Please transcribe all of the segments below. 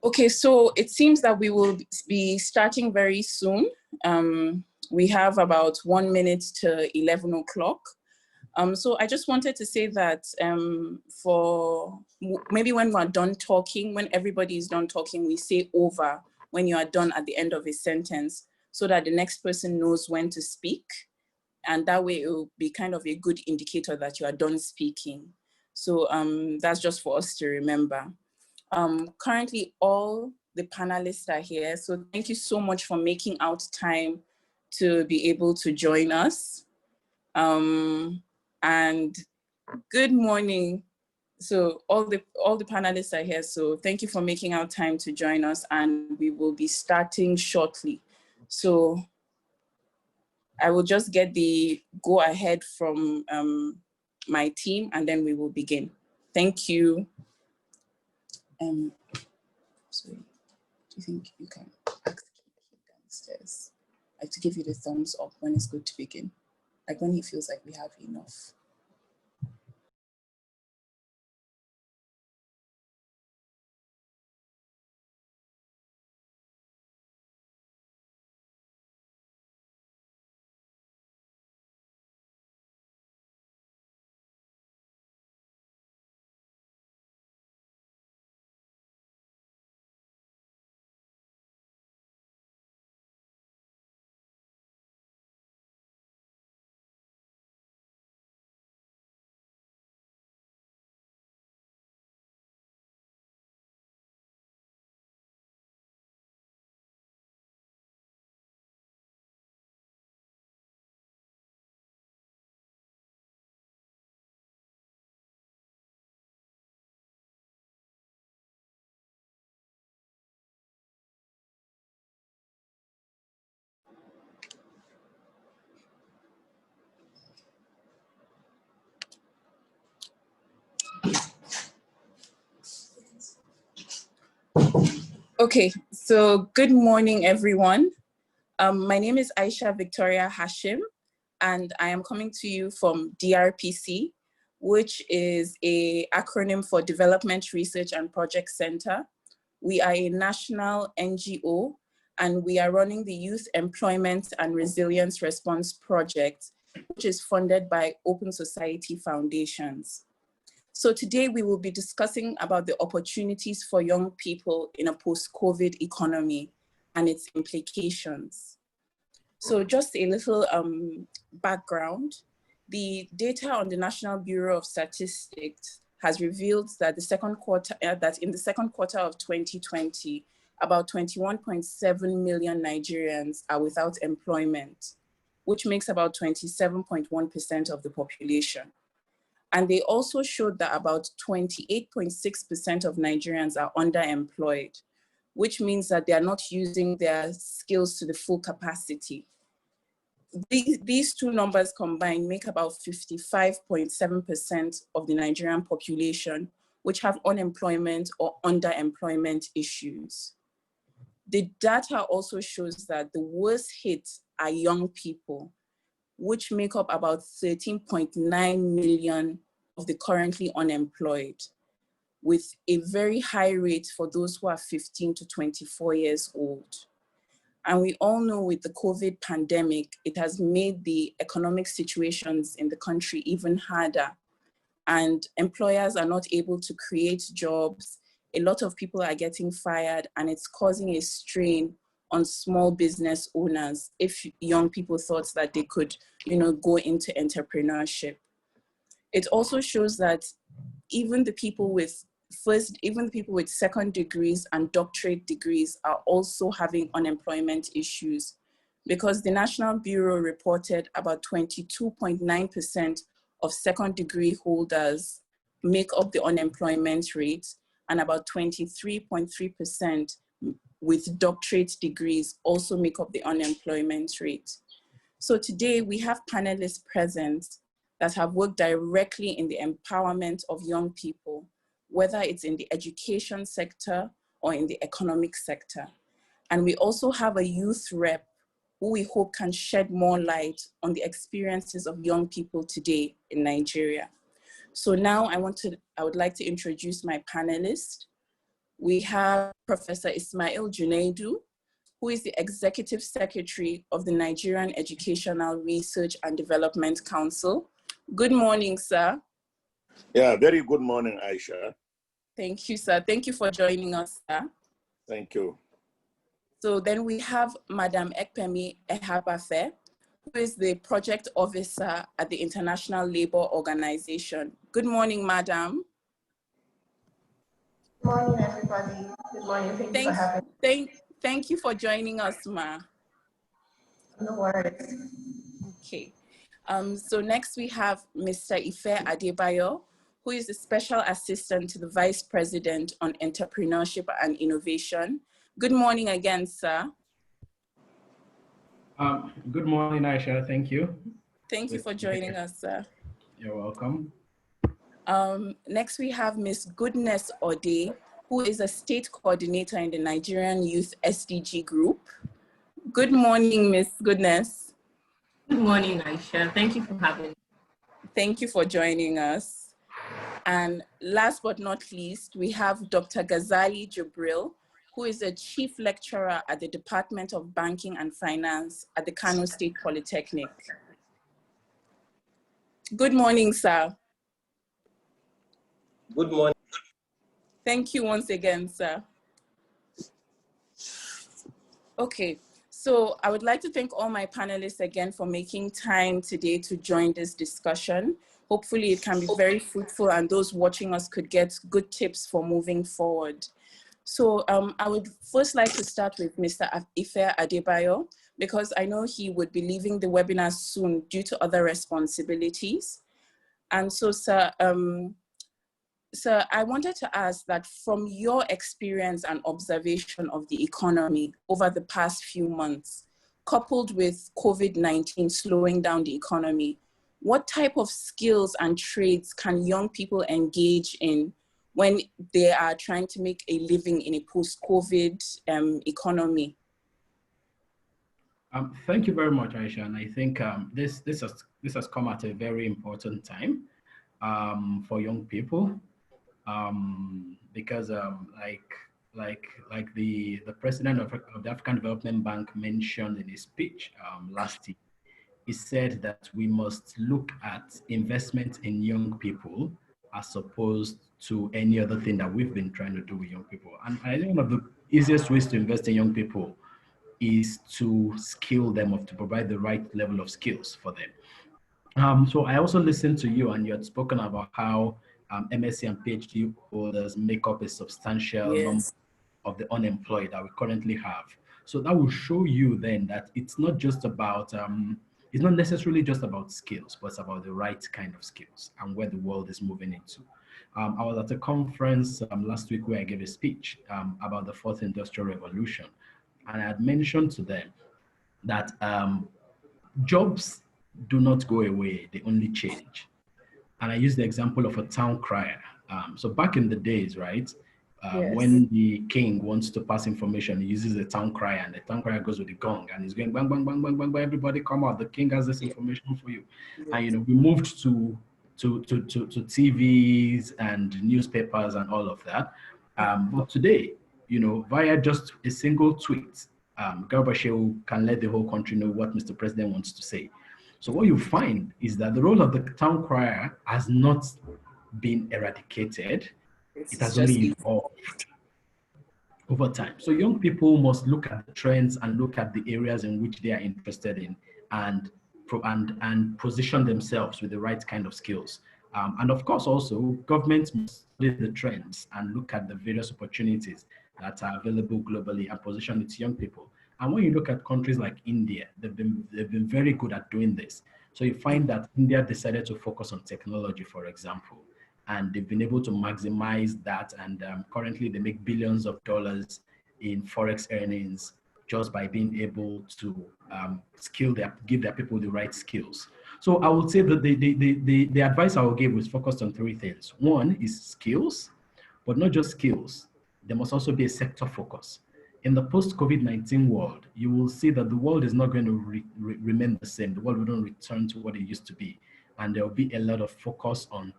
Okay, so it seems that we will be starting very soon. We have about 1 minute to 11 o'clock. So I just wanted to say that for maybe when we're done talking, when everybody is done talking, we say over when you are done at the end of a sentence so that the next person knows when to speak. And that way it will be kind of a good indicator that you are done speaking. So that's just for us to remember. Currently, all the panelists are here. So thank you so much for making out time to be able to join us. And good morning. So all the panelists are here. So thank you for making out time to join us, and we will be starting shortly. So I will just get the go ahead from my team, and then we will begin. Thank you. Sorry, do you think you can ask downstairs? I have to give you the thumbs up when it's good to begin, like when he feels like we have enough. Okay, so good morning, everyone. My name is Aisha Victoria Hashim, and I am coming to you from DRPC, which is an acronym for Development Research and Project Center. We are a national NGO, and we are running the Youth Employment and Resilience Response Project, which is funded by Open Society Foundations. So today we will be discussing about the opportunities for young people in a post-COVID economy and its implications. So just a little background. The data on the National Bureau of Statistics has revealed that in the second quarter of 2020, about 21.7 million Nigerians are without employment, which makes about 27.1% of the population. And they also showed that about 28.6% of Nigerians are underemployed, which means that they are not using their skills to the full capacity. These two numbers combined make about 55.7% of the Nigerian population, which have unemployment or underemployment issues. The data also shows that the worst hit are young people, which make up about 13.9 million of the currently unemployed, with a very high rate for those who are 15 to 24 years old. And we all know with the COVID pandemic, it has made the economic situations in the country even harder. And employers are not able to create jobs. A lot of people are getting fired, and it's causing a strain on small business owners if young people thought that they could, go into entrepreneurship. It also shows that even the people with second degrees and doctorate degrees are also having unemployment issues, because the National Bureau reported about 22.9% of second degree holders make up the unemployment rate, and about 23.3% with doctorate degrees also make up the unemployment rate. So today we have panelists present that have worked directly in the empowerment of young people, whether it's in the education sector or in the economic sector. And we also have a youth rep who we hope can shed more light on the experiences of young people today in Nigeria. So now I would like to introduce my panelists. We have Professor Ismail Junaidu, who is the Executive Secretary of the Nigerian Educational Research and Development Council. Good morning, sir. Yeah, very good morning, Aisha. Thank you, sir. Thank you for joining us, sir. Thank you. So then we have Madam Ekpemi Ehabafe, who is the Project Officer at the International Labour Organization. Good morning, Madam. Good morning, everybody. Good morning. Thank you for having me. Thank you for joining us, Ma. No worries. Okay. So next we have Mr. Ife Adebayo, who is the Special Assistant to the Vice President on Entrepreneurship and Innovation. Good morning again, sir. Good morning, Aisha. Thank you. Thank you for joining us, sir. You're welcome. Next, we have Ms. Goodness Ode, who is a state coordinator in the Nigerian Youth SDG Group. Good morning, Ms. Goodness. Good morning, Aisha. Thank you for having me. Thank you for joining us. And last but not least, we have Dr. Ghazali Jibril, who is a chief lecturer at the Department of Banking and Finance at the Kano State Polytechnic. Good morning, sir. Good morning. Thank you once again, sir. Okay, so I would like to thank all my panelists again for making time today to join this discussion. Hopefully it can be very fruitful and those watching us could get good tips for moving forward. So I would first like to start with Mr. Ife Adebayo, because I know he would be leaving the webinar soon due to other responsibilities. And so, sir, Sir, I wanted to ask that from your experience and observation of the economy over the past few months, coupled with COVID-19 slowing down the economy, what type of skills and trades can young people engage in when they are trying to make a living in a post-COVID economy? Thank you very much, Aisha. And I think this has come at a very important time for young people. Because like the president of the African Development Bank mentioned in his speech last year, he said that we must look at investment in young people as opposed to any other thing that we've been trying to do with young people. And I think one of the easiest ways to invest in young people is to skill them, or to provide the right level of skills for them. So I also listened to you, and you had spoken about how MSc and PhD holders make up a substantial number of the unemployed that we currently have. So that will show you then that it's not just about, it's not necessarily just about skills, but it's about the right kind of skills and where the world is moving into. I was at a conference last week where I gave a speech about the fourth industrial revolution. And I had mentioned to them that jobs do not go away, they only change. And I used the example of a town crier. So back in the days, right, when the king wants to pass information, he uses a town crier, and the town crier goes with the gong, and he's going bang, bang, bang, bang, bang, bang, everybody come out, the king has this information for you. And, you know, we moved to TVs and newspapers and all of that. But today, you know, via just a single tweet, Gorbachev can let the whole country know what Mr. President wants to say. So what you find is that the role of the town crier has not been eradicated. It has only evolved over time. So young people must look at the trends and look at the areas in which they are interested in, and position themselves with the right kind of skills. And of course, also, governments must study the trends and look at the various opportunities that are available globally and position its young people. And when you look at countries like India, they've been very good at doing this. So you find that India decided to focus on technology, for example, and they've been able to maximize that. And currently they make billions of dollars in Forex earnings just by being able to give their people the right skills. So I would say that the advice I will give is focused on three things. One is skills, but not just skills. There must also be a sector focus. In the post-COVID-19 world, you will see that the world is not going to remain the same. The world will not return to what it used to be. And there will be a lot of focus on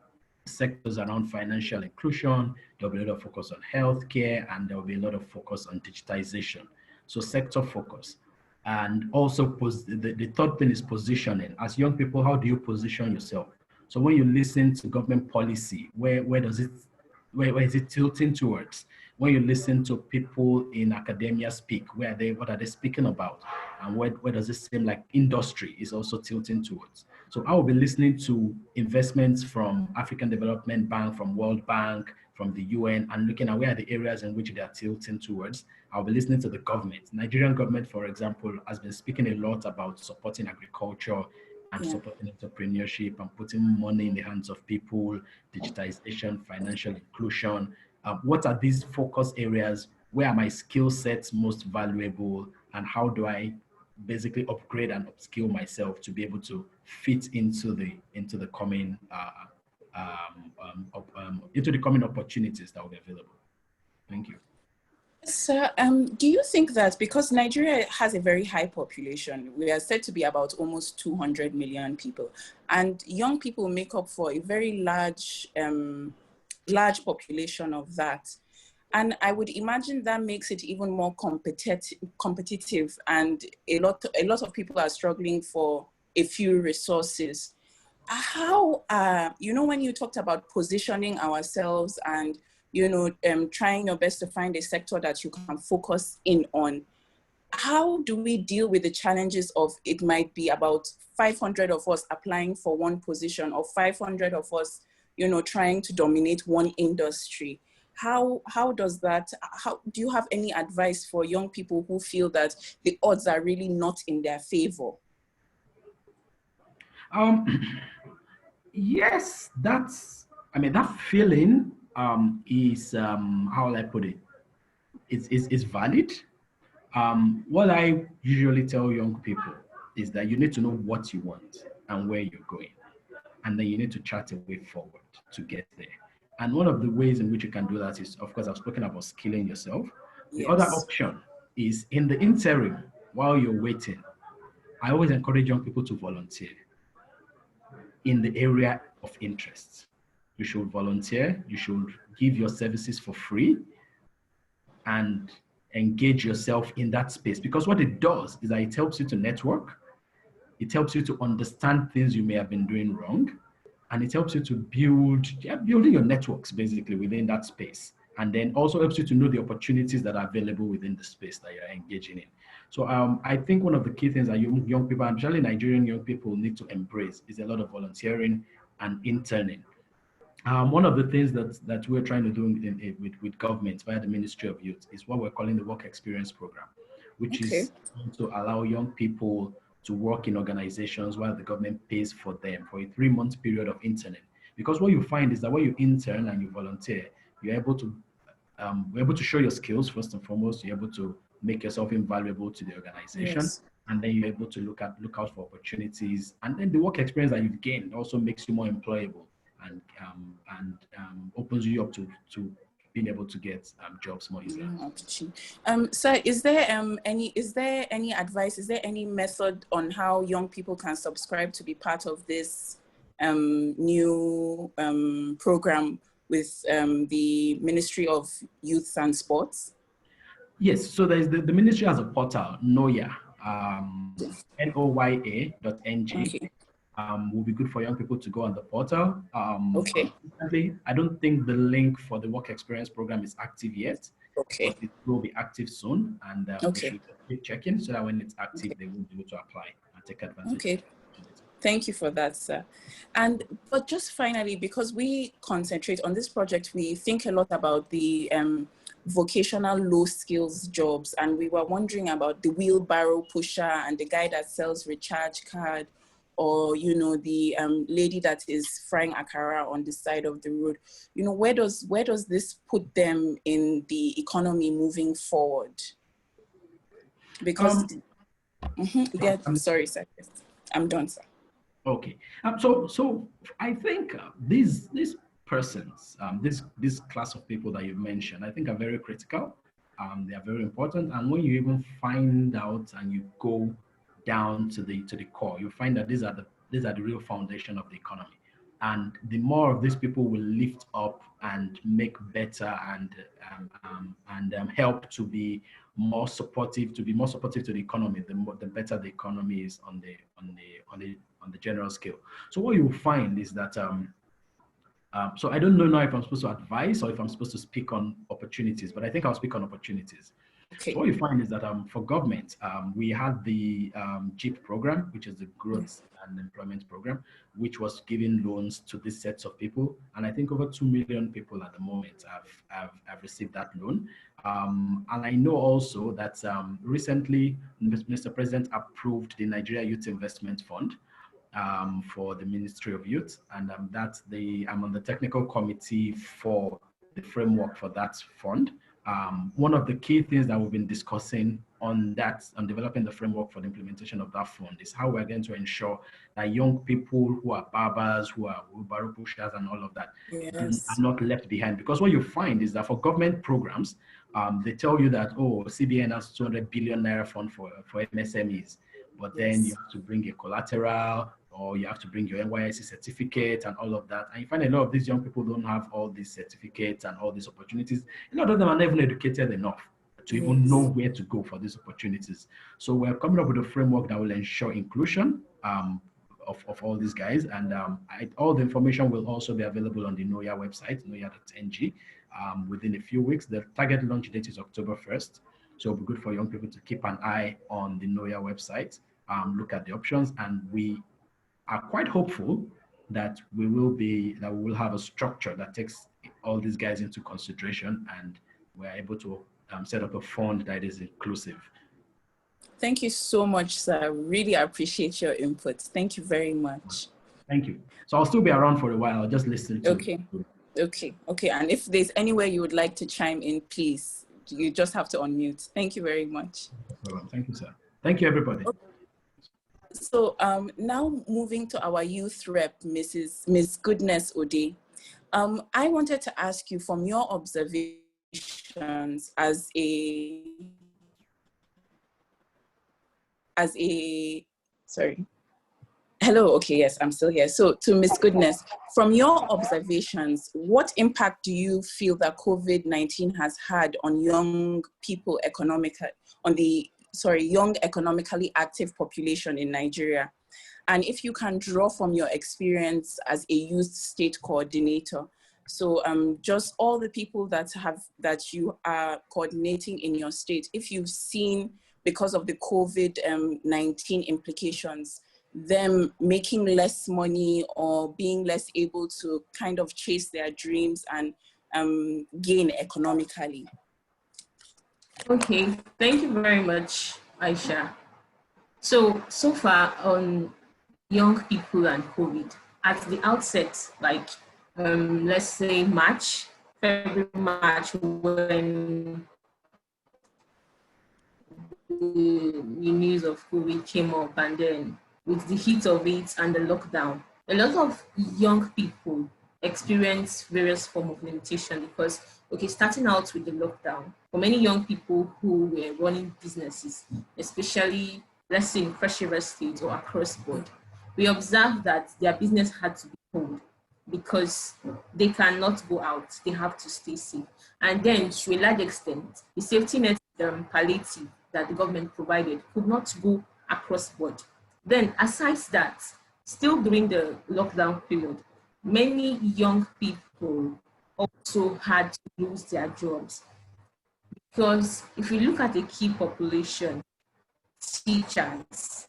sectors around financial inclusion. There'll be a lot of focus on healthcare, and there'll be a lot of focus on digitization. So sector focus. And also the third thing is positioning. As young people, how do you position yourself? So when you listen to government policy, where is it tilting towards? When you listen to people in academia speak, what are they speaking about? And where does it seem like industry is also tilting towards? So I will be listening to investments from African Development Bank, from World Bank, from the UN, and looking at where are the areas in which they are tilting towards. I'll be listening to the government. Nigerian government, for example, has been speaking a lot about supporting agriculture and supporting entrepreneurship and putting money in the hands of people, digitization, financial inclusion. What are these focus areas? Where are my skill sets most valuable? And how do I basically upgrade and upskill myself to be able to fit into the coming opportunities that will be available? Thank you. So, do you think that because Nigeria has a very high population, we are said to be about almost 200 million people, and young people make up for a very large population of that, and I would imagine that makes it even more competitive, and a lot of people are struggling for a few resources. How, when you talked about positioning ourselves and trying your best to find a sector that you can focus in on, how do we deal with the challenges of it might be about 500 of us applying for one position or 500 of us, trying to dominate one industry? How does that, do you have any advice for young people who feel that the odds are really not in their favor? Yes, that feeling is, how will I put it? It's valid. What I usually tell young people is that you need to know what you want and where you're going, and then you need to chart a way forward to get there. And one of the ways in which you can do that is, of course, I've spoken about skilling yourself. The other option is in the interim, while you're waiting, I always encourage young people to volunteer in the area of interest. You should volunteer, you should give your services for free and engage yourself in that space, because what it does is that it helps you to network, it helps you to understand things you may have been doing wrong, and it helps you to building your networks basically within that space, and then also helps you to know the opportunities that are available within the space that you're engaging in. So I think one of the key things that young people, and especially Nigerian young people, need to embrace is a lot of volunteering and interning. One of the things that we're trying to do with government via the Ministry of Youth is what we're calling the Work Experience Program, which is to allow young people to work in organizations while the government pays for them for a 3-month period of interning. Because what you find is that when you intern and you volunteer, you're able to show your skills first and foremost. You're able to make yourself invaluable to the organization, and then you're able to look out for opportunities. And then the work experience that you've gained also makes you more employable and opens you up to being able to get jobs more easily. So is there any advice, is there any method on how young people can subscribe to be part of this new program with the Ministry of Youth and Sports? Yes, so there's the ministry has a portal, Noya, noya.ng. Will be good for young people to go on the portal. I don't think the link for the work experience program is active yet. But it will be active soon, and we should keep checking so that when it's active, they will be able to apply and take advantage. Thank you for that, sir. But just finally, because we concentrate on this project, we think a lot about the vocational low skills jobs, and we were wondering about the wheelbarrow pusher and the guy that sells recharge card, or the lady that is frying akara on the side of the road. Where does this put them in the economy moving forward? Because I'm sorry, sir. I'm done, sir. Okay. So I think these persons, this class of people that you mentioned, I think are very critical. They are very important, and when you even find out and you go down to the core, you find that these are the real foundation of the economy. And the more of these people will lift up and make better and help to be more supportive to the economy, the better the economy is on the general scale. So what you'll find is that so I don't know now if I'm supposed to advise or if I'm supposed to speak on opportunities, but I think I'll speak on opportunities. Okay. So what you find is that for government, we had the GEEP program, which is the Growth and Employment Program, which was giving loans to these sets of people. And I think over 2 million people at the moment have received that loan. And I know also that recently, Mr. President approved the Nigeria Youth Investment Fund for the Ministry of Youth. And I'm on the technical committee for the framework for that fund. One of the key things that we've been discussing on developing the framework for the implementation of that fund is how we're going to ensure that young people who are barbers, who are wheelbarrow pushers and all of that are not left behind. Because what you find is that for government programs, they tell you that, oh, CBN has 200 billion naira fund for MSMEs, but then you have to bring a collateral, or you have to bring your NYSC certificate and all of that. And you find a lot of these young people don't have all these certificates and all these opportunities. A lot of them are not even educated enough to even know where to go for these opportunities. So we're coming up with a framework that will ensure inclusion of all these guys. And all the information will also be available on the NOYA website, noya.ng, within a few weeks. The target launch date is October 1st. So it'll be good for young people to keep an eye on the NOYA website, look at the options, and we are quite hopeful that we will have a structure that takes all these guys into consideration, and we're able to set up a fund that is inclusive. Thank you so much, sir. Really appreciate your input. Thank you very much. Thank you. So I'll still be around for a while. I'll just listen to Okay. And if there's anywhere you would like to chime in, please, you just have to unmute. Thank you very much. Thank you, sir. Thank you, everybody. Okay. So now moving to our youth rep, Ms. Goodness Ode. I wanted to ask you, from your observations as a sorry. Hello, okay, yes, I'm still here. So to Ms. Goodness, from your observations, what impact do you feel that COVID-19 has had on young people young economically active population in Nigeria? And if you can draw from your experience as a youth state coordinator, so just all the people that you are coordinating in your state, if you've seen, because of the COVID-19 implications, them making less money or being less able to kind of chase their dreams and gain economically. Okay, thank you very much, Aisha. So far on young people and COVID, at the outset, like let's say February, March, when the news of COVID came up, and then with the heat of it and the lockdown, a lot of young people experience various forms of limitation because, okay, starting out with the lockdown, for many young people who were running businesses, especially, let's say in Cross River State or across board, we observed that their business had to be pulled because they cannot go out, they have to stay safe. And then to a large extent, the safety net palliative that the government provided could not go across board. Then aside that, still during the lockdown period, many young people also had to lose their jobs. Because if you look at the key population, teachers,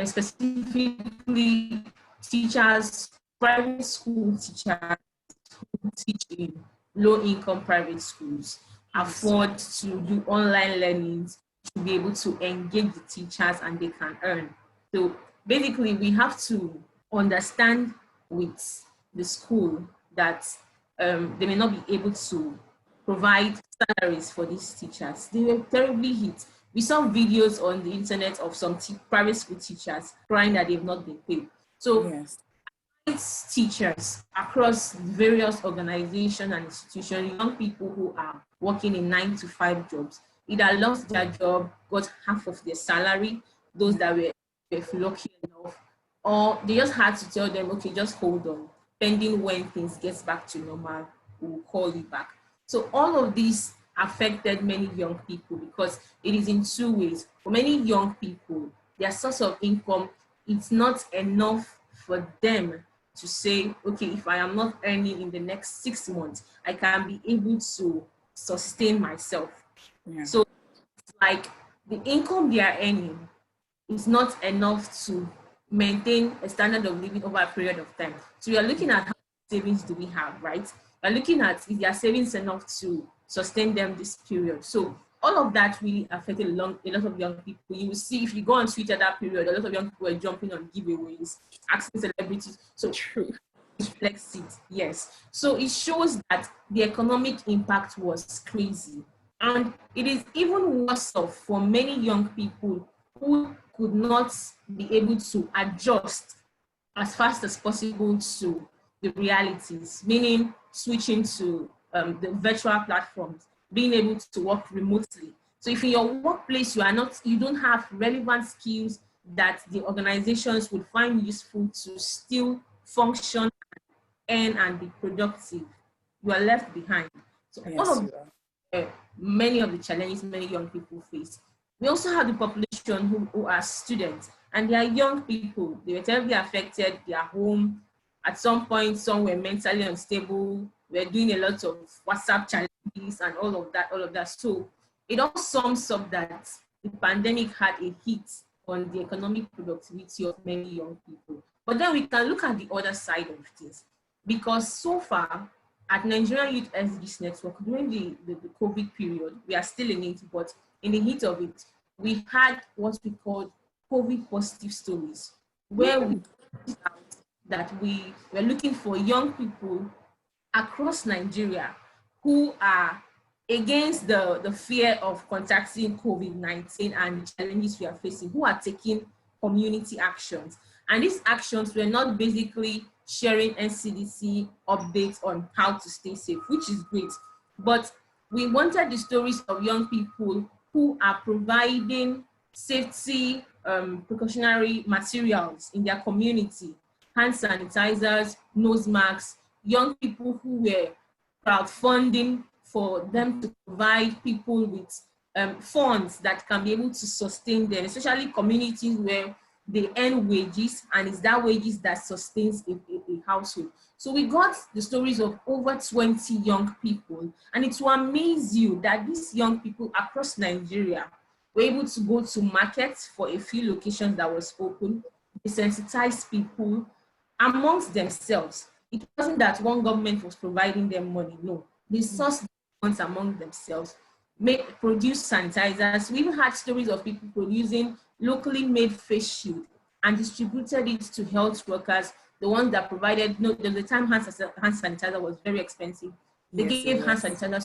specifically teachers, private school teachers who teach in low-income private schools, afford to do online learnings to be able to engage the teachers and they can earn. So basically, we have to understand with the school that they may not be able to provide salaries for these teachers. They were terribly hit. We saw videos on the internet of some private school teachers crying that they've not been paid. So yes, teachers across various organizations and institutions, young people who are working in 9-to-5 jobs, either lost their job, got half of their salary, those that were lucky enough or they just had to tell them, okay, just hold on, pending when things get back to normal, we'll call you back. So all of these affected many young people because it is in two ways. For many young people, their source of income, it's not enough for them to say, okay, if I am not earning in the next 6 months, I can be able to sustain myself. Yeah. So like the income they are earning is not enough to maintain a standard of living over a period of time. So you're looking at how much savings do we have, right? You're looking at if their savings enough to sustain them this period. So all of that really affected a lot of young people. You will see if you go on Twitter that period, a lot of young people were jumping on giveaways, asking celebrities. So True. reflects it, yes. So it shows that the economic impact was crazy. And it is even worse off for many young people who could not be able to adjust as fast as possible to the realities, meaning switching to the virtual platforms, being able to work remotely. So if in your workplace you don't have relevant skills that the organizations would find useful to still function, earn, and be productive, you are left behind. So Yes, all of you are. many of the challenges many young people face. We also have the population who are students, and they are young people. They were terribly affected. They are home. At some point, some were mentally unstable. We're doing a lot of WhatsApp challenges and all of that. So it all sums up that the pandemic had a hit on the economic productivity of many young people. But then we can look at the other side of things, because so far, at Nigerian Youth SDGs Network, during the COVID period, we are still in it, but in the heat of it, we had what we called COVID positive stories, where we found out that we were looking for young people across Nigeria who are against the fear of contracting COVID-19 and the challenges we are facing, who are taking community actions. And these actions were not basically sharing NCDC updates on how to stay safe, which is great. But we wanted the stories of young people who are providing safety precautionary materials in their community, hand sanitizers, nose masks, young people who were crowdfunding for them to provide people with funds that can be able to sustain them, especially communities where they earn wages, and it's that wages that sustains a household. So we got the stories of over 20 young people, and it will amaze you that these young people across Nigeria were able to go to markets for a few locations that was open, desensitize people amongst themselves. It wasn't that one government was providing them money, no. They sourced funds among themselves, produce sanitizers. We even had stories of people producing locally made face shield and distributed it to health workers, the ones that provided, there was a time hand sanitizer was very expensive. They gave hand sanitizers.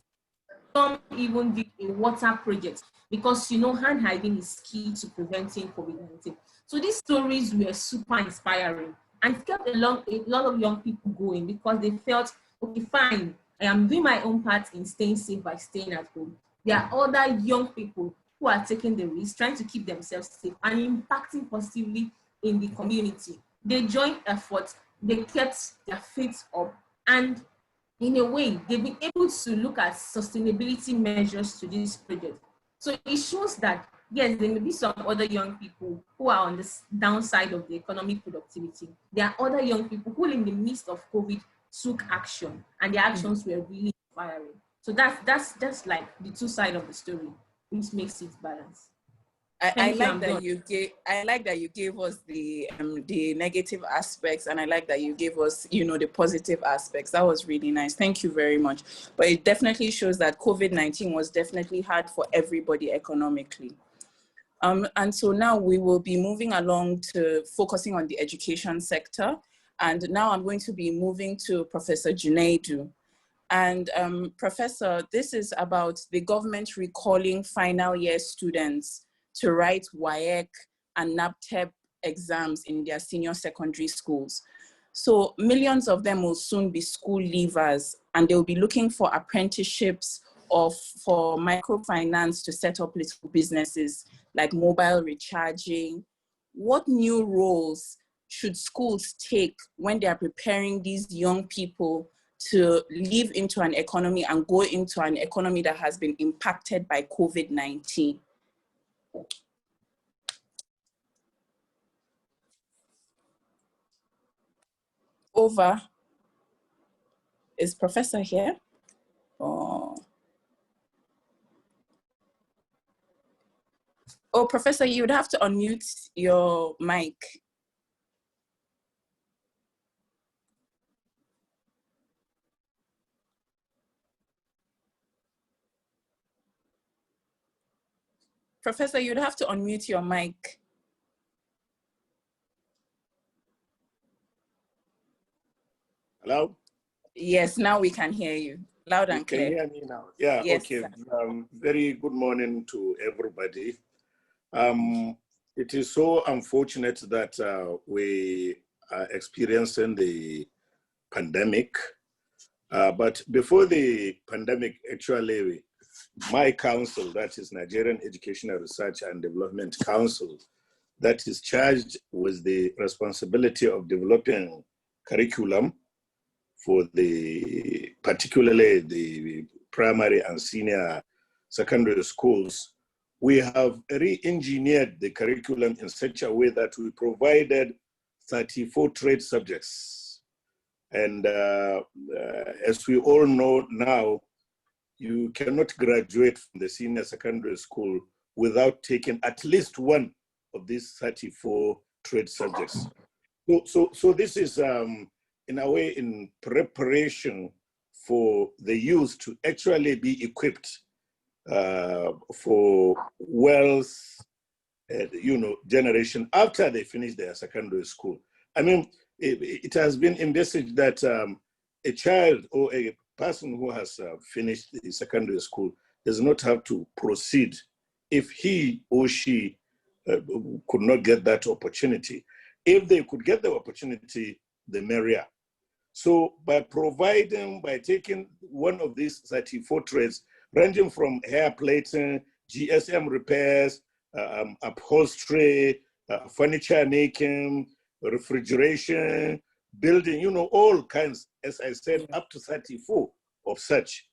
Some even did a water project because, hand hygiene is key to preventing COVID-19. So these stories were super inspiring and kept a lot of young people going because they felt, okay, fine, I am doing my own part in staying safe by staying at home. There are other young people who are taking the risk, trying to keep themselves safe and impacting positively in the community. They joined efforts, they kept their faith up, and in a way, they've been able to look at sustainability measures to this project. So it shows that, yes, there may be some other young people who are on the downside of the economic productivity. There are other young people who in the midst of COVID took action, and their actions were really inspiring. So that's like the two sides of the story, which makes it balanced. I like that you gave us the negative aspects, and I like that you gave us, the positive aspects. That was really nice. Thank you very much. But it definitely shows that COVID-19 was definitely hard for everybody economically. And so now we will be moving along to focusing on the education sector. And now I'm going to be moving to Professor Junaidu. And Professor, this is about the government recalling final year students to write WAEC and NABTEB exams in their senior secondary schools. So millions of them will soon be school leavers, and they'll be looking for apprenticeships or for microfinance to set up little businesses like mobile recharging. What new roles should schools take when they are preparing these young people to live into an economy and go into an economy that has been impacted by COVID-19? Over. Is Professor here? Oh, Professor, you would have to unmute your mic. Professor, you'd have to unmute your mic. Hello? Yes, now we can hear you. Loud and clear. Can you hear me now? Yeah, Yes, okay. Very good morning to everybody. It is so unfortunate that we are experiencing the pandemic. But before the pandemic, actually, my council, that is Nigerian Educational Research and Development Council, that is charged with the responsibility of developing curriculum for particularly the primary and senior secondary schools. We have re-engineered the curriculum in such a way that we provided 34 trade subjects. And as we all know now, you cannot graduate from the senior secondary school without taking at least one of these 34 trade subjects. So this is, in a way, in preparation for the youth to actually be equipped for wealth, generation after they finish their secondary school. I mean, it has been envisaged that a child or a person who has finished the secondary school does not have to proceed if he or she could not get that opportunity. If they could get the opportunity, the merrier. So by taking one of these 34 trades, ranging from hair plating, GSM repairs, upholstery, furniture making, refrigeration, building, all kinds, as I said, up to 34 of such.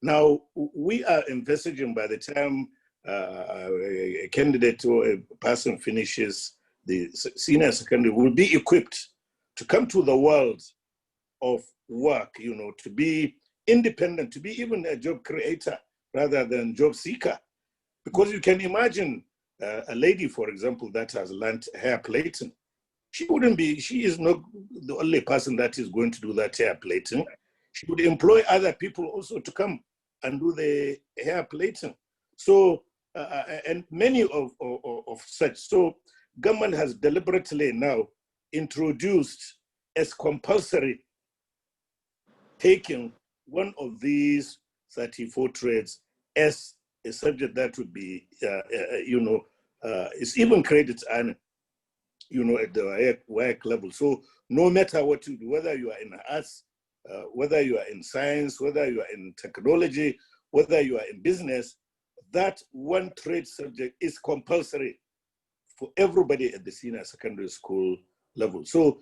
Now, we are envisaging by the time a candidate or a person finishes the senior secondary will be equipped to come to the world of work, to be independent, to be even a job creator rather than job seeker. Because you can imagine a lady, for example, that has learned hair plating. She is not the only person that is going to do that hair plating. She would employ other people also to come and do the hair plating. So, and many of such. So government has deliberately now introduced as compulsory taking one of these 34 trades as a subject that would be, it's even credit earning, at the work level. So no matter what you do, whether you are in arts, whether you are in science, whether you are in technology, whether you are in business, that one trade subject is compulsory for everybody at the senior secondary school level. So,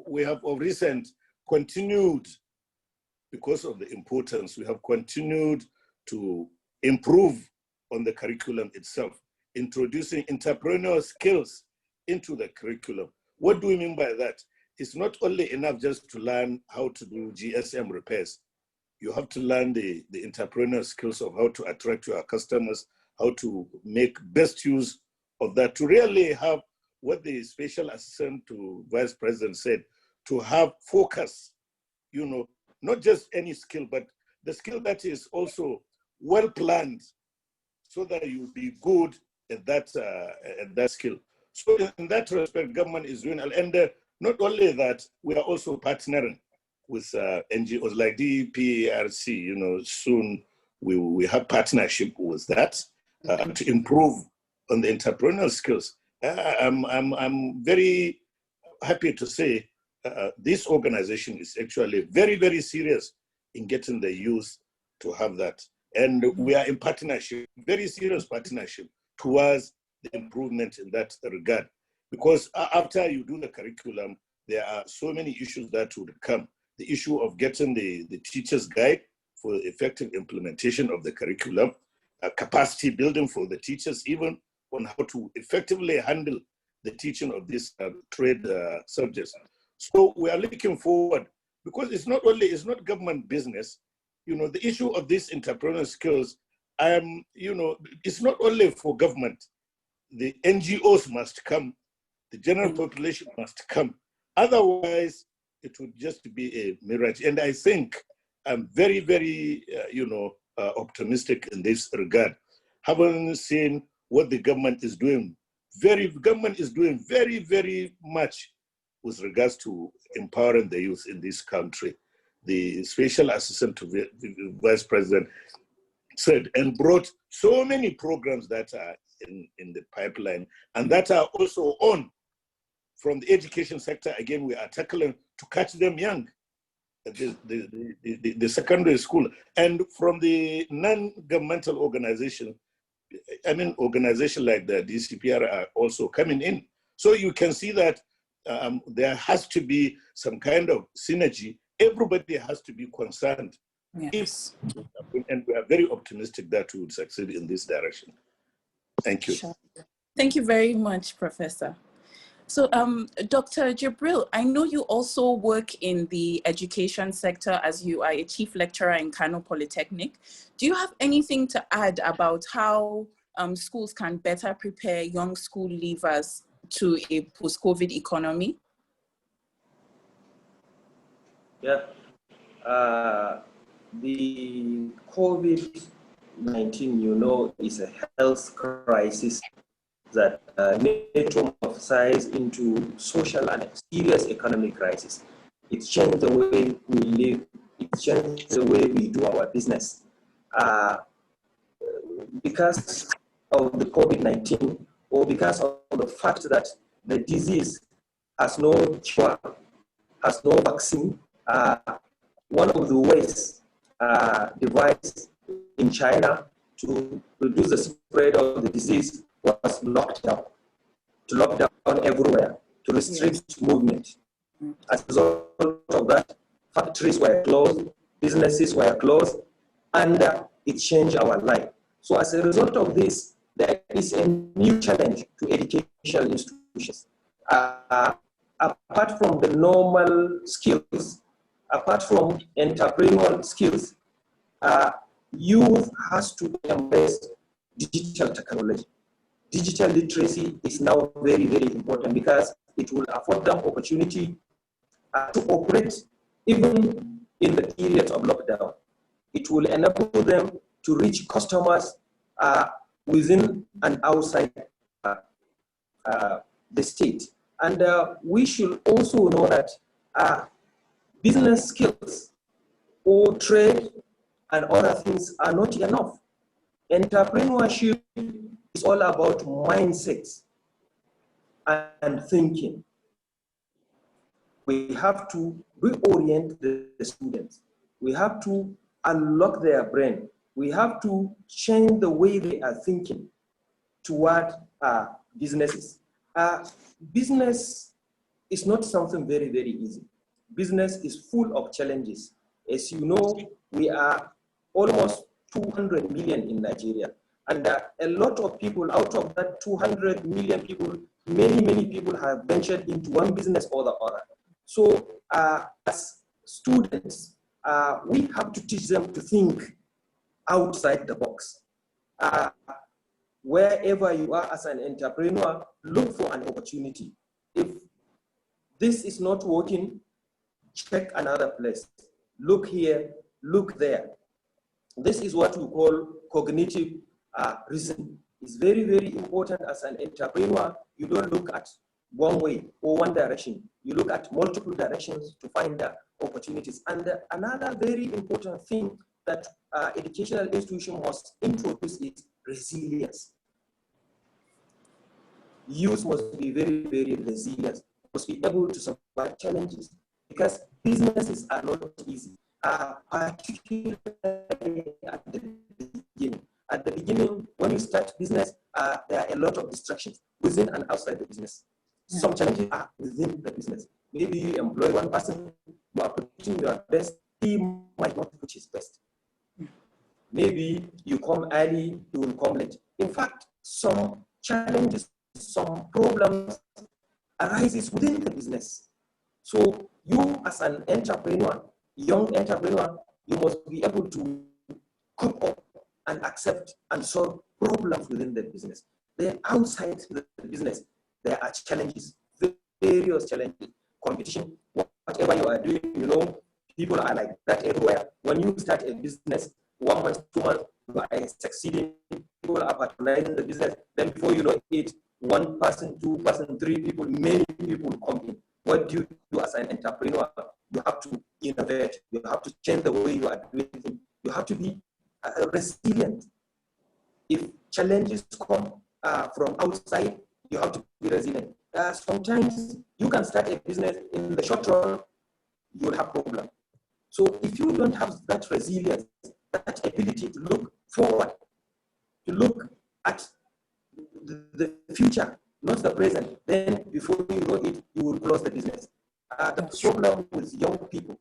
we have of recent continued, because of the importance, we have continued to improve on the curriculum itself, introducing entrepreneurial skills into the curriculum. What do we mean by that? It's not only enough just to learn how to do GSM repairs. You have to learn the entrepreneurial skills of how to attract your customers, how to make best use of that, to really have what the special assistant to vice president said, to have focus, not just any skill, but the skill that is also well planned so that you'll be good at that skill. So in that respect, government is doing, and not only that, we are also partnering with NGOs like DPRC. Soon we have partnership with that to improve on the entrepreneurial skills. I'm very happy to say this organization is actually very, very serious in getting the youth to have that. And we are in partnership, very serious partnership towards the improvement in that regard. Because after you do the curriculum, there are so many issues that would come. The issue of getting the teacher's guide for effective implementation of the curriculum, capacity building for the teachers, even on how to effectively handle the teaching of these trade subjects. So we are looking forward, because it's not government business. You know, the issue of these entrepreneurial skills, you know, it's not only for government. The NGOs must come, the general population must come. Otherwise, it would just be a mirage. And I think I'm very, very, optimistic in this regard. Having seen what the government is doing, government is doing very, very much with regards to empowering the youth in this country. The special assistant to the vice president said and brought so many programs that are in the pipeline and that are also on from the education sector. Again, we are tackling to catch them young, the secondary school, and from the non-governmental organization. I mean, organizations like the DCPR are also coming in. So you can see that there has to be some kind of synergy. Everybody has to be concerned. Yes. And we are very optimistic that we would succeed in this direction. Thank you. Sure. Thank you very much, Professor. So, Dr. Jibril, I know you also work in the education sector as you are a chief lecturer in Kano Polytechnic. Do you have anything to add about how schools can better prepare young school leavers to a post-COVID economy? Yeah. The COVID-19, you know, is a health crisis that metamorphosized into social and serious economic crisis. It's changed the way we live. It's changed the way we do our business. Because of the COVID-19, or because of the fact that the disease has no cure, has no vaccine, one of the ways devised in China to reduce the spread of the disease was lockdown, to lock down everywhere, to restrict movement. As a result of that, factories were closed, businesses were closed, and it changed our life. So as a result of this, there is a new challenge to educational institutions. Apart from the normal skills, apart from entrepreneurial skills, youth has to embrace digital technology. Digital literacy is now very, very important because it will afford them opportunity to operate even in the periods of lockdown. It will enable them to reach customers within and outside the state. And we should also know that business skills or trade and other things are not enough. Entrepreneurship is all about mindsets and thinking. We have to reorient the students. We have to unlock their brain. We have to change the way they are thinking toward businesses. Business is not something very, very easy. Business is full of challenges. As you know, we are almost 200 million in Nigeria. And a lot of people, out of that 200 million people, many people have ventured into one business or the other. So as students, we have to teach them to think outside the box. Wherever you are as an entrepreneur, look for an opportunity. If this is not working, check another place. Look here, look there. This is what we call cognitive reasoning. It's very, very important as an entrepreneur. You don't look at one way or one direction. You look at multiple directions to find opportunities. And another very important thing that educational institution must introduce is resilience. Youth must be very, very resilient, must be able to survive challenges because businesses are not easy, particularly at the beginning. At the beginning, when you start business, there are a lot of distractions within and outside the business. Some challenges are within the business. Maybe you employ one person, you are putting your best, he might not put his best. Maybe you come early, you will come late. In fact, some challenges, some problems arises within the business. So you as an entrepreneur, young entrepreneur, you must be able to cope up and accept and solve problems within the business. Then outside the business, there are challenges, various challenges, competition, whatever you are doing, you know, people are like that everywhere. When you start a business, 1 month, 2 months, you are succeeding, people are patronizing the business, then before you know it, 1 person, 2 person, 3 people, many people come in. What do you do as an entrepreneur? You have to innovate, you have to change the way you are doing things, you have to be resilient. If challenges come from outside, you have to be resilient. Sometimes you can start a business in the short run, you will have problems. So if you don't have that resilience, that ability to look forward, to look at the future, not the present, then before you know it, you will close the business. The problem with young people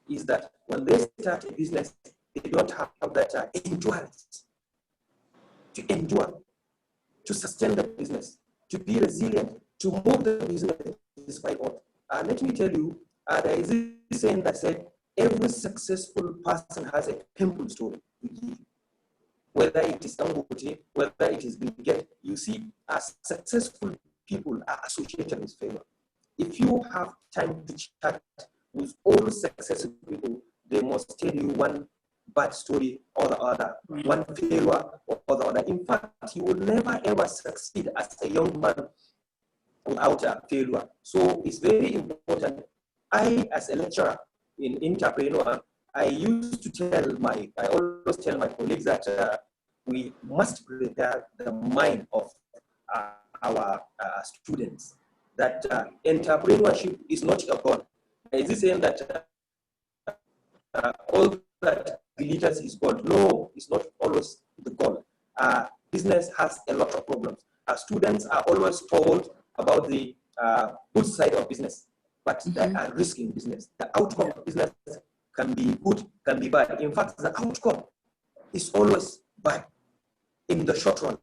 is that when they start a business, they don't have that endurance to endure, to sustain the business, to be resilient, to move the business despite all. Let me tell you, there is this saying that said, every successful person has a painful story to give. Whether it is Dangote, whether it is Bill Gates, you see, successful people are associated with failure. If you have time to chat with all successful people, they must tell you one bad story or the other, one failure or the other. In fact, you will never ever succeed as a young man without a failure. So it's very important. I, as a lecturer in entrepreneur, I always tell my colleagues that we must prepare the mind of our students, that entrepreneurship is not a goal. Is this saying that all that glitters is gold? No, it's not always the goal. Business has a lot of problems. Students are always told about the good side of business, but there are risks in business. The outcome of business can be good, can be bad. In fact, the outcome is always bad in the short run.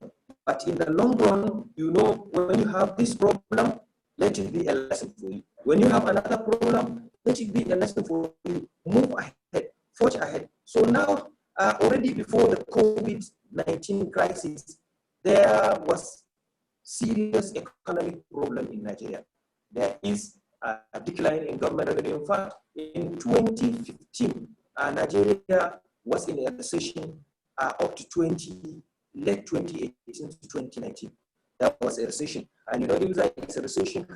But in the long run, you know, when you have this problem, let it be a lesson for you. When you have another problem, let it be a lesson for you. Move ahead, forge ahead. So now, already before the COVID-19 crisis, there was serious economic problem in Nigeria. There is a decline in government revenue. In fact, in 2015, Nigeria was in a recession up to late 2018 to 2019. That was a recession. And you know, if it's a recession,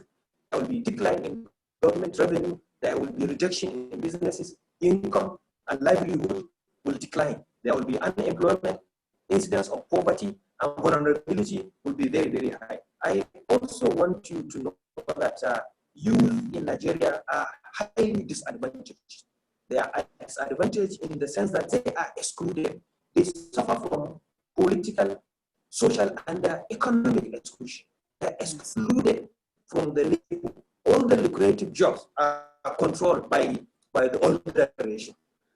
there will be decline in government revenue, there will be reduction in businesses, income and livelihood will decline. There will be unemployment, incidence of poverty and vulnerability will be very, very high. I also want you to know that youth in Nigeria are highly disadvantaged. They are disadvantaged in the sense that they are excluded. They suffer from political, social, and economic exclusion. They are excluded from the labor. All the lucrative jobs are controlled by the older generation,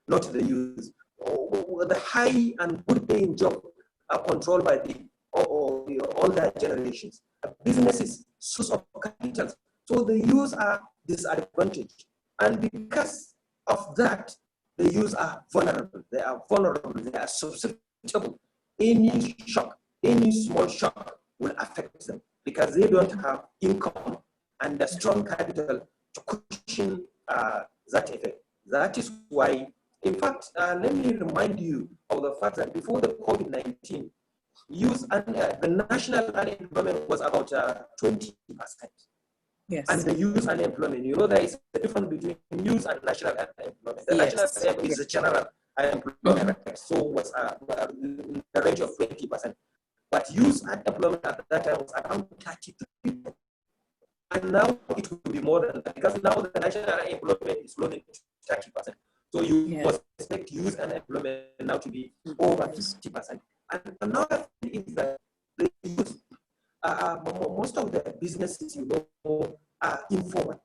not the youth. The high and good paying jobs are controlled by the older generations. Businesses, source of capital. So the youth are disadvantaged. And because of that, the youth are vulnerable. They are vulnerable. They are susceptible. Any shock, any small shock will affect them because they don't have income and a strong capital to cushion that effect. That is why, in fact, let me remind you of the fact that before the COVID-19, youth and the national unemployment was about 20%. Yes. And the youth unemployment, you know, there is a difference between youth and national unemployment. The national unemployment is a general unemployment rate, so was in the range of 20%. But youth unemployment at that time was around 33%. And now it will be more than that because now the national unemployment is loaded to 30%. So you must expect youth unemployment now to be over 50%. And another thing is that the youth most of the businesses, you know, are informal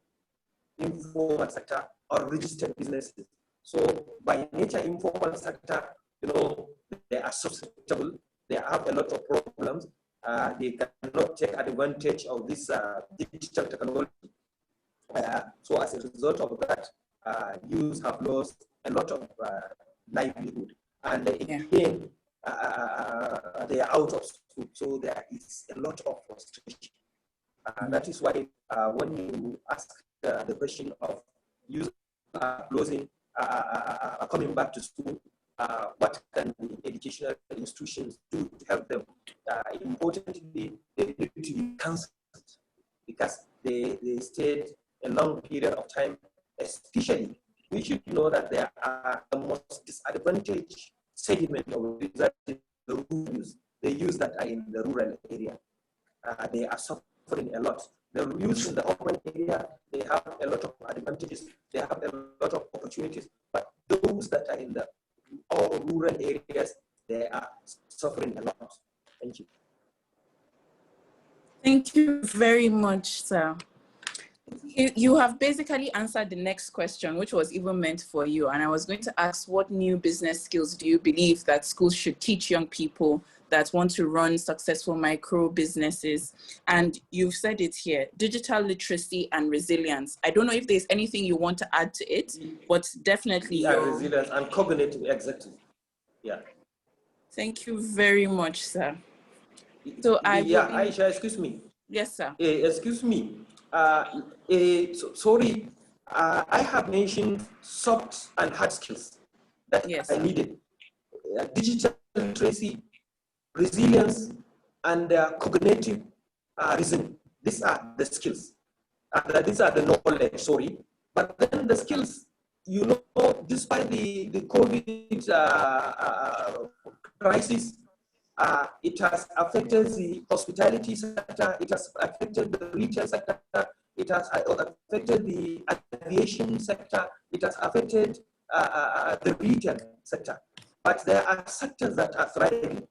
sector or registered businesses. So by nature, informal sector, you know, they are susceptible. They have a lot of problems. They cannot take advantage of this digital technology. So as a result of that, youth have lost a lot of livelihood. And again, they are out of school. So there is a lot of frustration. That is why when you ask the question of youth closing, coming back to school, what can the educational institutions do to help them? Importantly, they need to be counseled because they stayed a long period of time. Especially, we should know that there are the most disadvantaged segment of the youth, the youth that are in the rural area. They are suffering a lot. The youth in the urban area, they have a lot of advantages, they have a lot of opportunities, but those that are in the rural areas, they are suffering a lot. Thank you. Thank you very much, sir. You have basically answered the next question, which was even meant for you. And I was going to ask, what new business skills do you believe that schools should teach young people that want to run successful micro businesses? And you've said it here, digital literacy and resilience. I don't know if there's anything you want to add to it, but definitely. Yeah, resilience and cognitive, exactly. Yeah. Thank you very much, sir. So Aisha, excuse me. Yes, sir. Excuse me. Sorry, I have mentioned soft and hard skills that I needed. Digital literacy, resilience, and cognitive reasoning. These are the skills. These are the knowledge, sorry. But then the skills, you know, despite the COVID crisis, it has affected the hospitality sector, it has affected the retail sector, it has affected the aviation sector, it has affected the retail sector. But there are sectors that are thriving.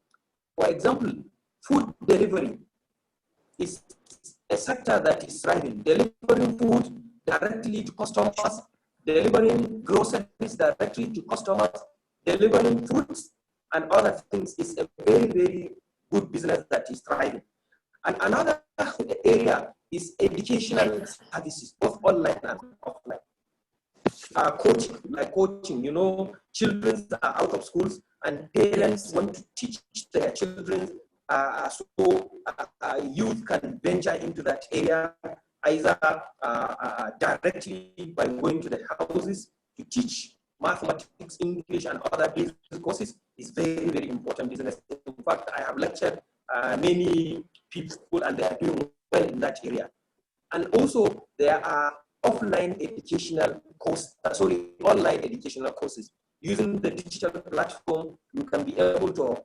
For example, food delivery is a sector that is thriving. Delivering food directly to customers, delivering groceries directly to customers, delivering fruits and other things is a very, very good business that is thriving. And another area is educational services, both online and offline. Coaching, you know, children are out of schools and parents want to teach their children, so youth can venture into that area, either directly by going to the houses to teach mathematics, English, and other basic courses. Is very, very important business. In fact, I have lectured many people and they are doing well in that area. And also there are online educational online educational courses. Using the digital platform, you can be able to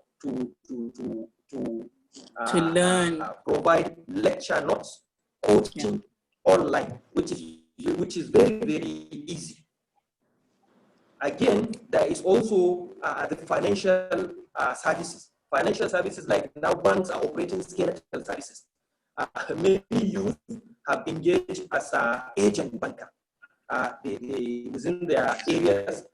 learn, provide lecture notes, coaching online, which is very, very easy. Again, there is also the financial services. Financial services, like now banks are operating skeletal services. Many youth have engaged as an agent banker. Within their areas,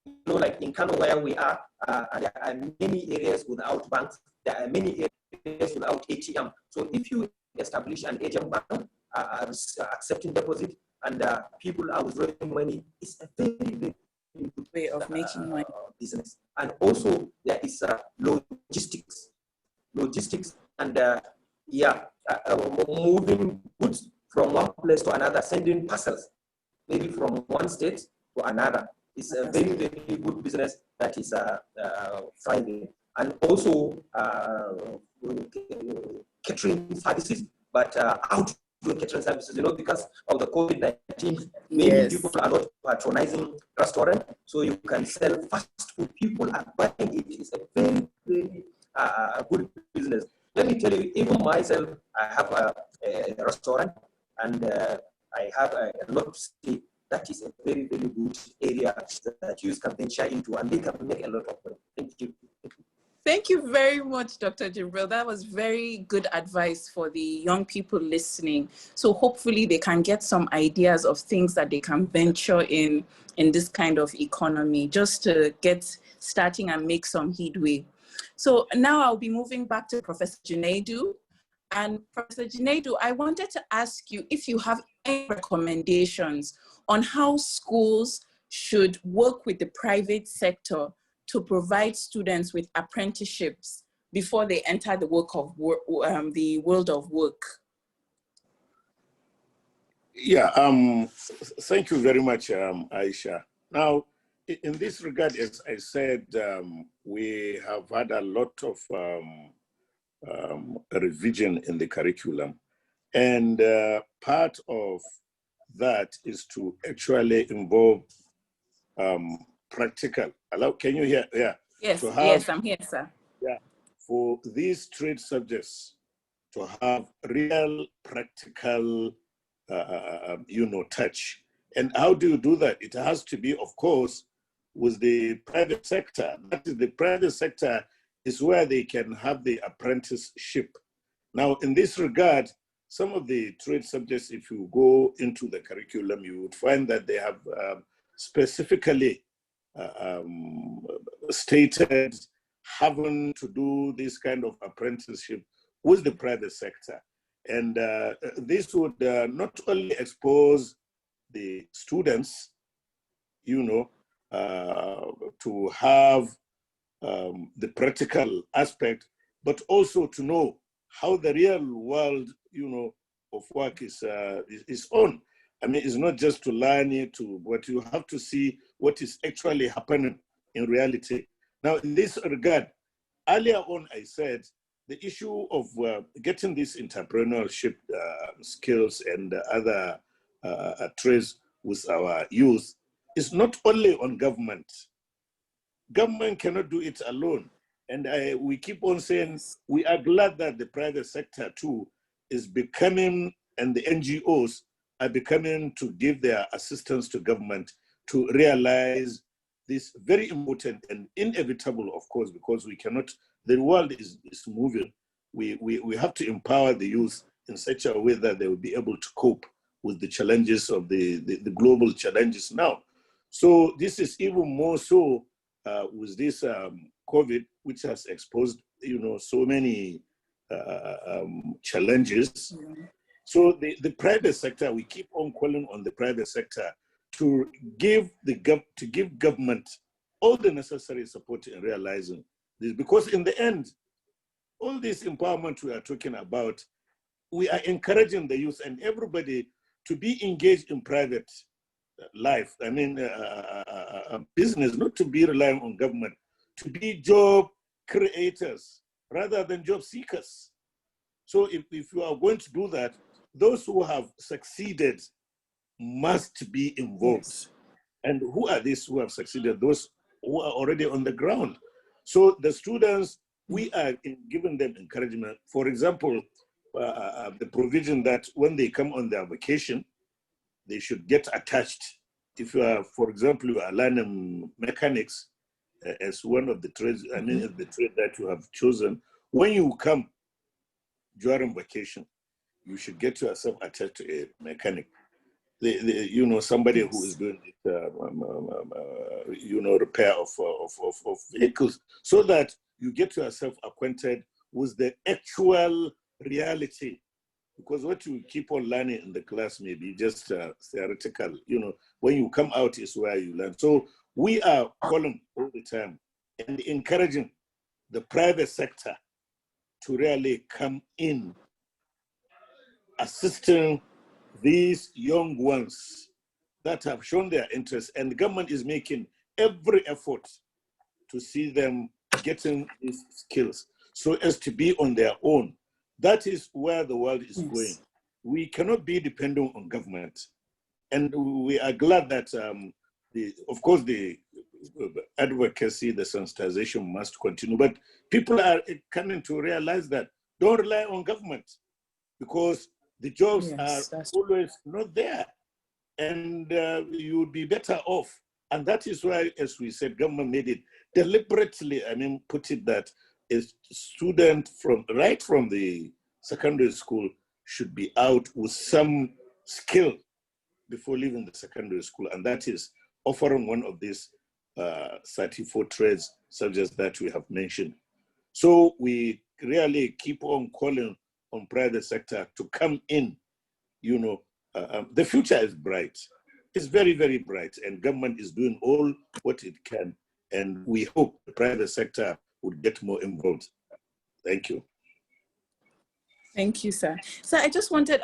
you know, like in Kano where we are, there are many areas without banks. There are many areas without ATM. So if you establish an agent bank, accepting deposit, and people are withdrawing money, it's a very, very good way of making money business. And also there is logistics, and moving goods from one place to another, sending parcels, maybe from one state to another. It's a very, very good business that is thriving. And also catering services, but outdoor catering services, you know, because of the COVID-19, many people are not patronizing restaurants, so you can sell fast food. People are buying it. It's a very, very good business. Let me tell you, even myself, I have a restaurant, and I have a lot to say. That is a very, very good area that you can venture into, and they can make a lot of money. Thank you. Thank you very much, Dr. Jibril. That was very good advice for the young people listening. So hopefully they can get some ideas of things that they can venture in this kind of economy, just to get starting and make some headway. So now I'll be moving back to Professor Junaidu. And Professor Junaidu, I wanted to ask you if you have any recommendations on how schools should work with the private sector to provide students with apprenticeships before they enter the the world of work. Yeah, thank you very much, Aisha. Now, in this regard, as I said, we have had a lot of revision in the curriculum. And part of that is to actually involve practical. Hello, can you hear? Yeah. Yes, yes, I'm here, sir. Yeah, for these trade subjects to have real practical, touch. And how do you do that? It has to be, of course, with the private sector. That is, the private sector is where they can have the apprenticeship. Now, in this regard, some of the trade subjects, if you go into the curriculum, you would find that they have specifically stated having to do this kind of apprenticeship with the private sector. And this would not only expose the students, to have the practical aspect, but also to know how the real world, of work is on. I mean, it's not just to learn it, but you have to see what is actually happening in reality. Now, in this regard, earlier on, I said the issue of getting these entrepreneurship skills and other trades with our youth is not only on government. Government cannot do it alone. And we keep on saying we are glad that the private sector too is becoming, and the NGOs are becoming to give their assistance to government to realize this very important and inevitable, of course, because we cannot, the world is moving. We have to empower the youth in such a way that they will be able to cope with the challenges of the global challenges now. So this is even more so with this COVID, which has exposed, so many challenges. Yeah. So the private sector, we keep on calling on the private sector to give government all the necessary support in realizing this, because in the end, all this empowerment we are talking about, we are encouraging the youth and everybody to be engaged in private life. I mean, business, not to be relying on government, to be job creators rather than job seekers. So if you are going to do that, those who have succeeded must be involved. Yes. And who are these who have succeeded? Those who are already on the ground. So the students, we are giving them encouragement. For example, the provision that when they come on their vacation, they should get attached. If you are, for example, you are learning mechanics as one of the trades, I mean, the trade that you have chosen, when you come during vacation, you should get yourself attached to a mechanic. Somebody who is doing it, repair of vehicles, so that you get yourself acquainted with the actual reality. Because what you keep on learning in the class may be just theoretical. When you come out is where you learn. So we are calling all the time and encouraging the private sector to really come in, assisting these young ones that have shown their interest, and the government is making every effort to see them getting these skills so as to be on their own. That is where the world is going. We cannot be dependent on government. And we are glad that, of course, the advocacy, the sensitization must continue, but people are coming to realize that don't rely on government, because the jobs are always not there, and you would be better off. And that is why, as we said, government made it deliberately, put it that a student right from the secondary school should be out with some skill before leaving the secondary school, and that is offering one of these 34 trades subjects that we have mentioned. So we really keep on calling on private sector to come in. The future is bright. It's very, very bright, and government is doing all what it can, and we hope the private sector would get more involved. Thank you. Thank you, sir. So I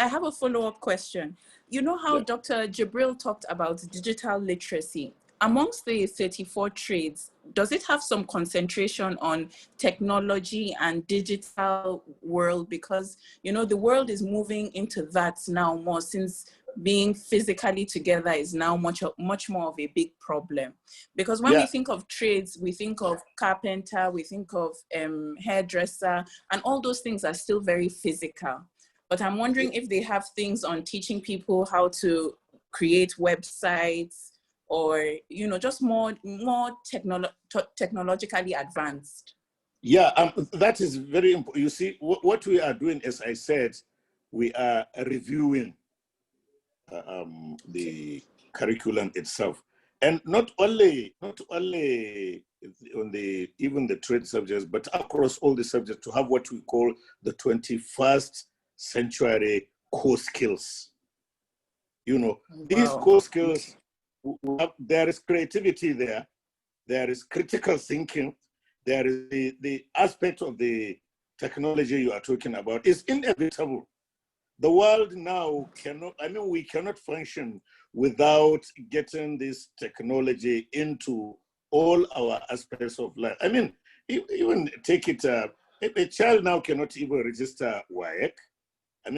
have a follow-up question. You know how Dr. Jibril talked about digital literacy. Amongst the 34 trades, does it have some concentration on technology and digital world? Because, the world is moving into that now more, since being physically together is now much more of a big problem. Because when we think of trades, we think of carpenter, we think of hairdresser, and all those things are still very physical. But I'm wondering if they have things on teaching people how to create websites, or just more technologically advanced. That is very important. You see, what we are doing, as I said, we are reviewing the curriculum itself, and not only on even the trade subjects, but across all the subjects, to have what we call the 21st century core skills. These core skills. There is creativity there is critical thinking, there is the aspect of the technology you are talking about is inevitable. The world now we cannot function without getting this technology into all our aspects of life. Even take it, a child now cannot even register WAEC,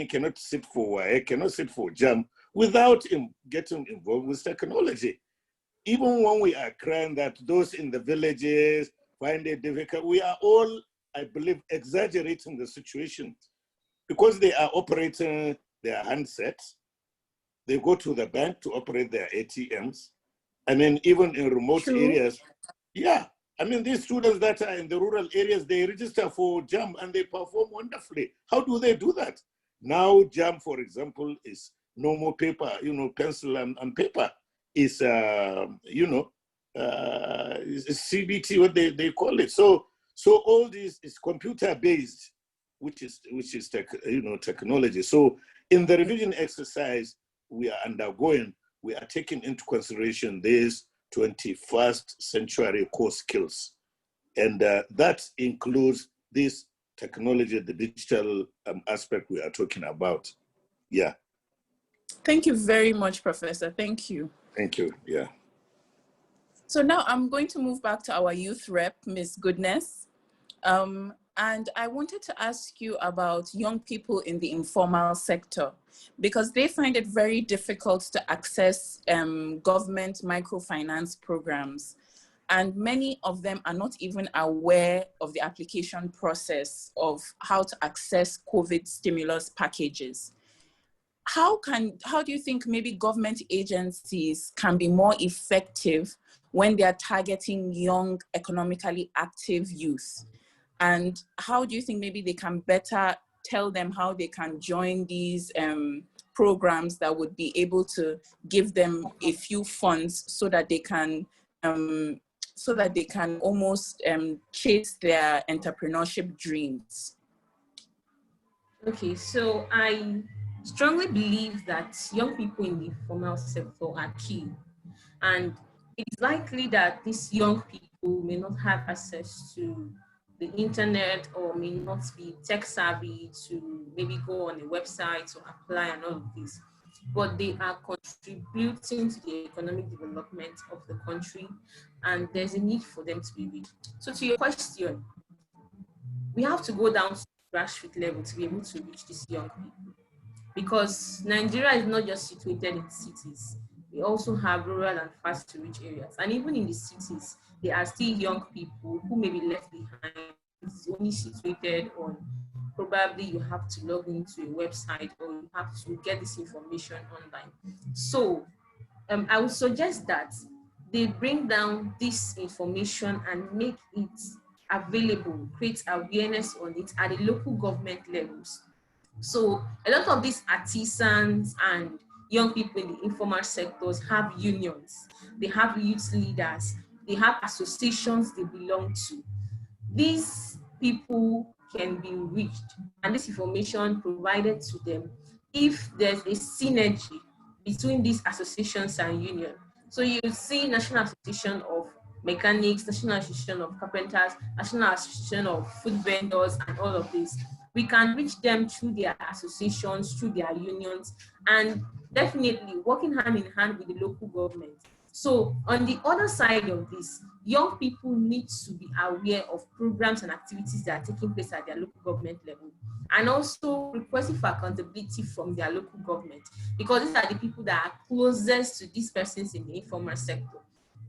cannot sit for WAEC, cannot sit for JAM, without getting involved with technology. Even when we are crying that those in the villages find it difficult, we are all, I believe, exaggerating the situation, because they are operating their handsets. They go to the bank to operate their ATMs. Even in remote areas. These students that are in the rural areas, they register for JAM and they perform wonderfully. How do they do that? Now JAM, for example, is no more paper, pencil and paper. Is CBT, what they call it. So all this is computer based, which is technology. So in the revision exercise we are undergoing, we are taking into consideration these 21st century core skills, and that includes this technology, the digital aspect we are talking about. Thank you very much, Professor. Thank you. Thank you. So now I'm going to move back to our youth rep, Ms. Goodness. And I wanted to ask you about young people in the informal sector, because they find it very difficult to access government microfinance programs. And many of them are not even aware of the application process of how to access COVID stimulus packages. How do you think maybe government agencies can be more effective when they are targeting young, economically active youth? And how do you think maybe they can better tell them how they can join these programs that would be able to give them a few funds so that they can almost chase their entrepreneurship dreams? Okay, so I strongly believe that young people in the formal sector are key, and it's likely that these young people may not have access to the internet or may not be tech savvy to maybe go on a website to apply and all of this, but they are contributing to the economic development of the country, and there's a need for them to be reached. So to your question, we have to go down to grassroots level to be able to reach these young people, because Nigeria is not just situated in cities. We also have rural and fast to reach areas. And even in the cities, there are still young people who may be left behind. It's only situated on, probably you have to log into a website or you have to get this information online. So I would suggest that they bring down this information and make it available, create awareness on it at the local government levels. So a lot of these artisans and young people in the informal sectors have unions, they have youth leaders, they have associations they belong to. These people can be reached and this information provided to them if there's a synergy between these associations and union. So you see National Association of Mechanics, National Association of Carpenters, National Association of Food Vendors, and all of this. We can reach them through their associations, through their unions, and definitely working hand in hand with the local government. So on the other side of this, young people need to be aware of programs and activities that are taking place at their local government level, and also requesting for accountability from their local government, because these are the people that are closest to these persons in the informal sector.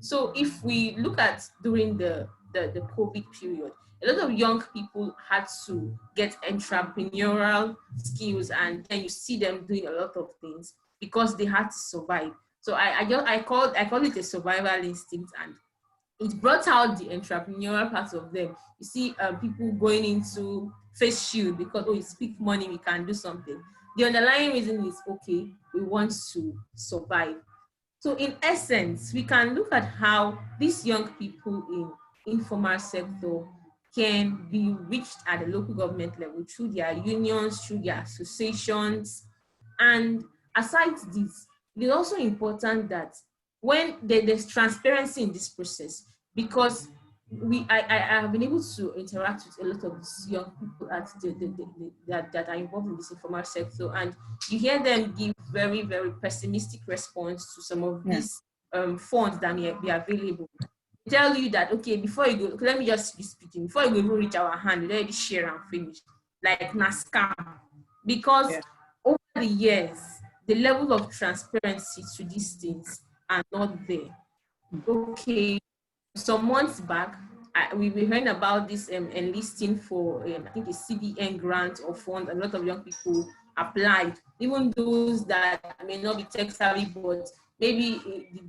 So if we look at during the COVID period, a lot of young people had to get entrepreneurial skills, and then you see them doing a lot of things because they had to survive. So I call it a survival instinct, and it brought out the entrepreneurial part of them. You see people going into face shield because, oh, it's quick money, we can do something. The underlying reason is, okay, we want to survive. So in essence, we can look at how these young people in informal sector can be reached at the local government level through their unions, through their associations. And aside this, it is also important that when there's transparency in this process, because I have been able to interact with a lot of these young people at that are involved in this informal sector, and you hear them give very, very pessimistic response to some of these funds that may be available. They tell you that, okay, before you go, let me just be speaking, before you go reach our hand, you already share and finish, like na scam. Because over the years, the level of transparency to these things are not there. Okay, some months back, we heard about this enlisting for, I think, a CBN grant or fund. A lot of young people applied, even those that may not be tech savvy, but maybe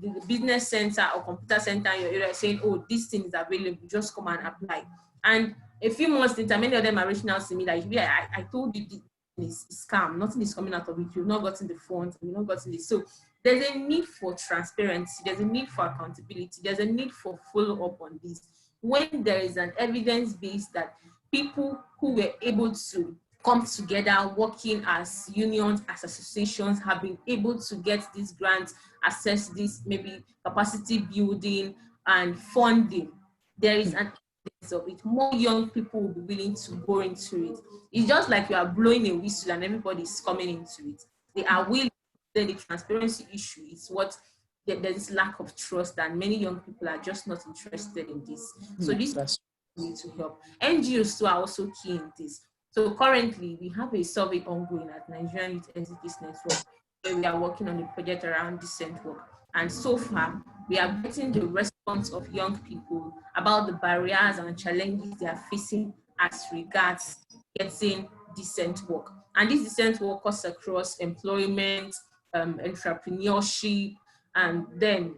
the business center or computer center in your area saying, oh, this thing is available, just come and apply. And a few months later, many of them are reaching out to me like, yeah, I told you this is scam, nothing is coming out of it, you've not gotten the funds, you've not gotten this. So there's a need for transparency, there's a need for accountability, there's a need for follow-up on this. When there is an evidence base that people who were able to come together, working as unions, as associations, have been able to get these grants, access this maybe capacity building and funding, there is an evidence of it. More young people will be willing to go into it. It's just like you are blowing a whistle and everybody is coming into it. They are willing. Then the transparency issue is what there's lack of trust, and many young people are just not interested in this. So this need to help. NGOs too are also key in this. So currently we have a survey ongoing at Nigerian Youth Executive Network, where we are working on a project around decent work. And so far we are getting the response of young people about the barriers and challenges they are facing as regards getting decent work. And this decent work cuts across employment, entrepreneurship, and then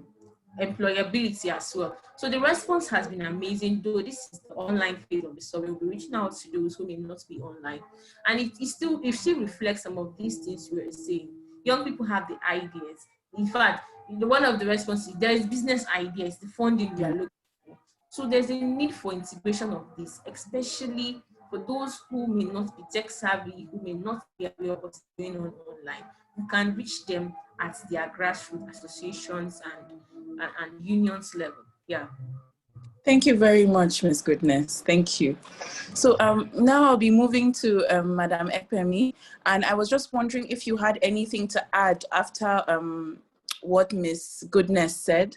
employability as well. So the response has been amazing, though this is the online phase of the survey. We'll be reaching out to those who may not be online. And it still reflects some of these things we were saying. Young people have the ideas. In fact, one of the responses, there is business ideas, the funding we are looking for. So there's a need for integration of this, especially for those who may not be tech savvy, who may not be aware of what's going on online. You can reach them at their grassroots associations and unions level. Yeah. Thank you very much, Ms. Goodness. Thank you. So now I'll be moving to Madam Ekpemi, and I was just wondering if you had anything to add after what Ms. Goodness said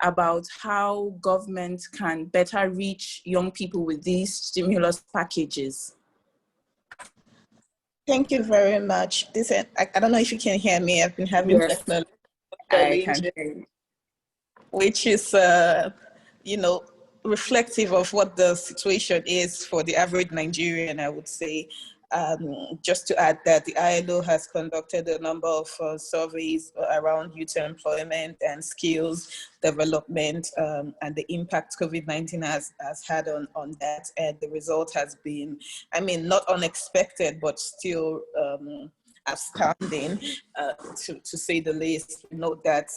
about how government can better reach young people with these stimulus packages. Thank you very much. I don't know if you can hear me. I've been having technological challenges, which is, reflective of what the situation is for the average Nigerian, I would say. Just to add that the ILO has conducted a number of surveys around youth employment and skills development and the impact COVID-19 has had on that. And the result has been, I mean, not unexpected, but still astounding, to say the least. Note that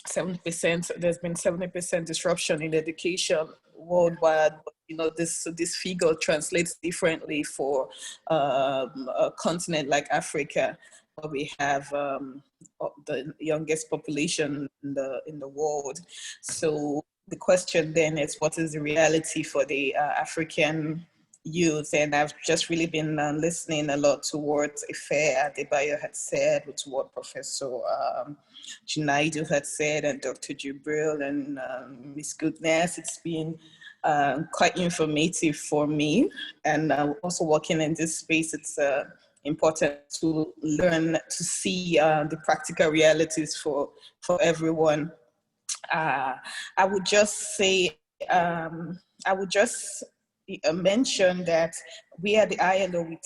70%, there's been 70% disruption in education worldwide. You know, this figure translates differently for a continent like Africa, where we have the youngest population in the world. So the question then is, what is the reality for the African youth? And I've just really been listening a lot to what Ife Adebayo had said, to what Professor Junaidu had said, and Dr. Jibril and Ms. Goodness. It's been quite informative for me, and also working in this space, it's important to learn to see the practical realities for everyone. I would just say, mention that we at the ILO, we're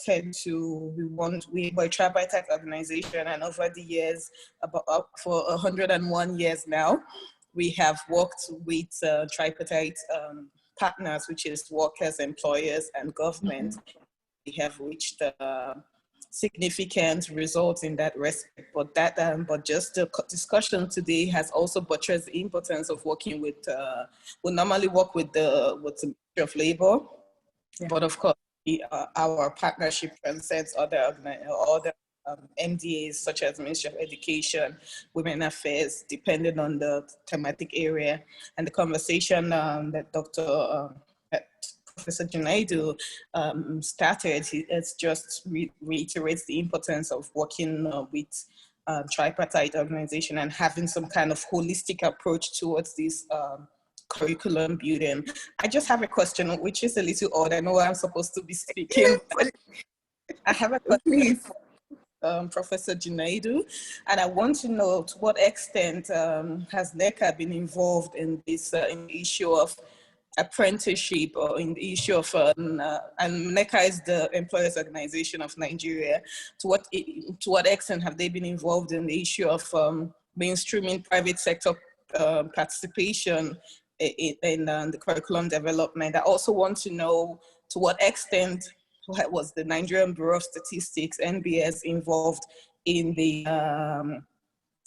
a tripartite organization, and over the years, for 101 years now, we have worked with tripartite partners, which is workers, employers, and government. We have reached significant results in that respect, but just the discussion today has also buttressed the importance of working with, we normally work with the Ministry of Labor, but of course, our partnership transcends other MDAs, such as Ministry of Education, Women Affairs, depending on the thematic area. And the conversation that Professor Junaidu started, it just reiterates the importance of working with tripartite organization and having some kind of holistic approach towards this curriculum building. I just have a question, which is a little odd. I know I'm supposed to be speaking, but I have a question for Professor Junaidu, and I want to know, to what extent has NECA been involved in this in the issue of apprenticeship, or in the issue of, and NECA is the Employers Organization of Nigeria. To what extent have they been involved in the issue of mainstreaming private sector participation in the curriculum development? I also want to know, to what extent was the Nigerian Bureau of Statistics, NBS, involved in the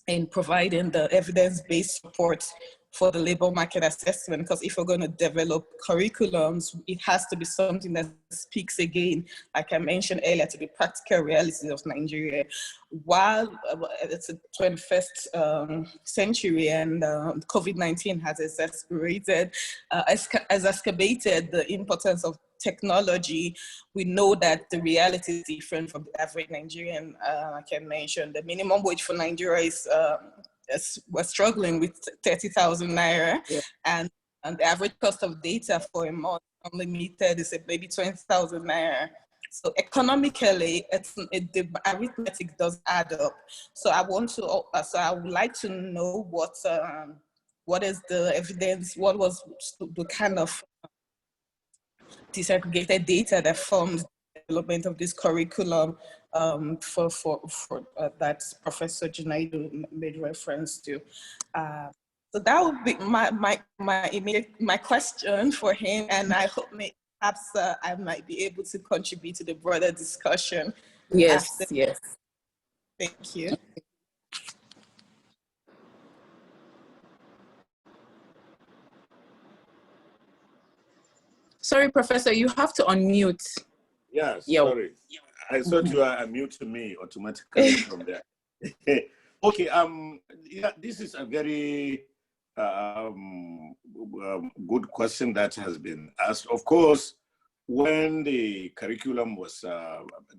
in providing the evidence-based support for the labor market assessment? Because if we're going to develop curriculums, it has to be something that speaks, again, like I mentioned earlier, to the practical realities of Nigeria. While it's the 21st century and COVID-19 has exacerbated the importance of technology, we know that the reality is different from the average Nigerian. I can mention the minimum wage for Nigeria is we're struggling with 30,000 naira, and the average cost of data for a month unlimited is maybe 20,000 naira. So economically, the arithmetic does add up. So I would like to know what is the evidence, what was the kind of disaggregated data that forms the development of this curriculum for that Professor Junaidu made reference to. So that would be my question for him, and I hope perhaps I might be able to contribute to the broader discussion. Yes, yes. Thank you. Sorry, Professor, you have to unmute. Yes, sorry. I thought you are unmuting me automatically from there. Okay, yeah, this is a very good question that has been asked. Of course, when the curriculum was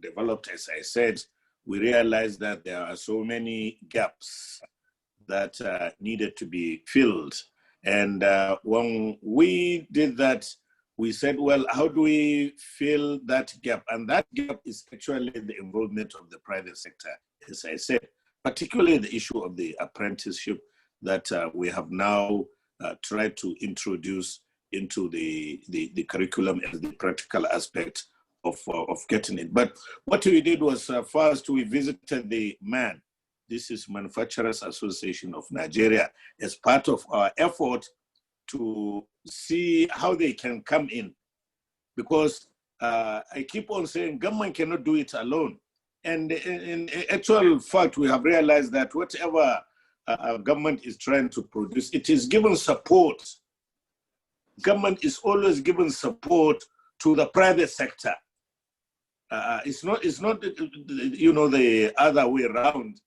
developed, as I said, we realized that there are so many gaps that needed to be filled. And when we did that, we said, well, how do we fill that gap? And that gap is actually the involvement of the private sector, as I said, particularly the issue of the apprenticeship that we have now tried to introduce into the curriculum as the practical aspect of getting it. But what we did was first we visited the MAN. This is Manufacturers Association of Nigeria, as part of our effort to see how they can come in. Because I keep on saying government cannot do it alone. And in actual fact, we have realized that whatever government is trying to produce, it is given support. Government is always given support to the private sector. It's not the other way around,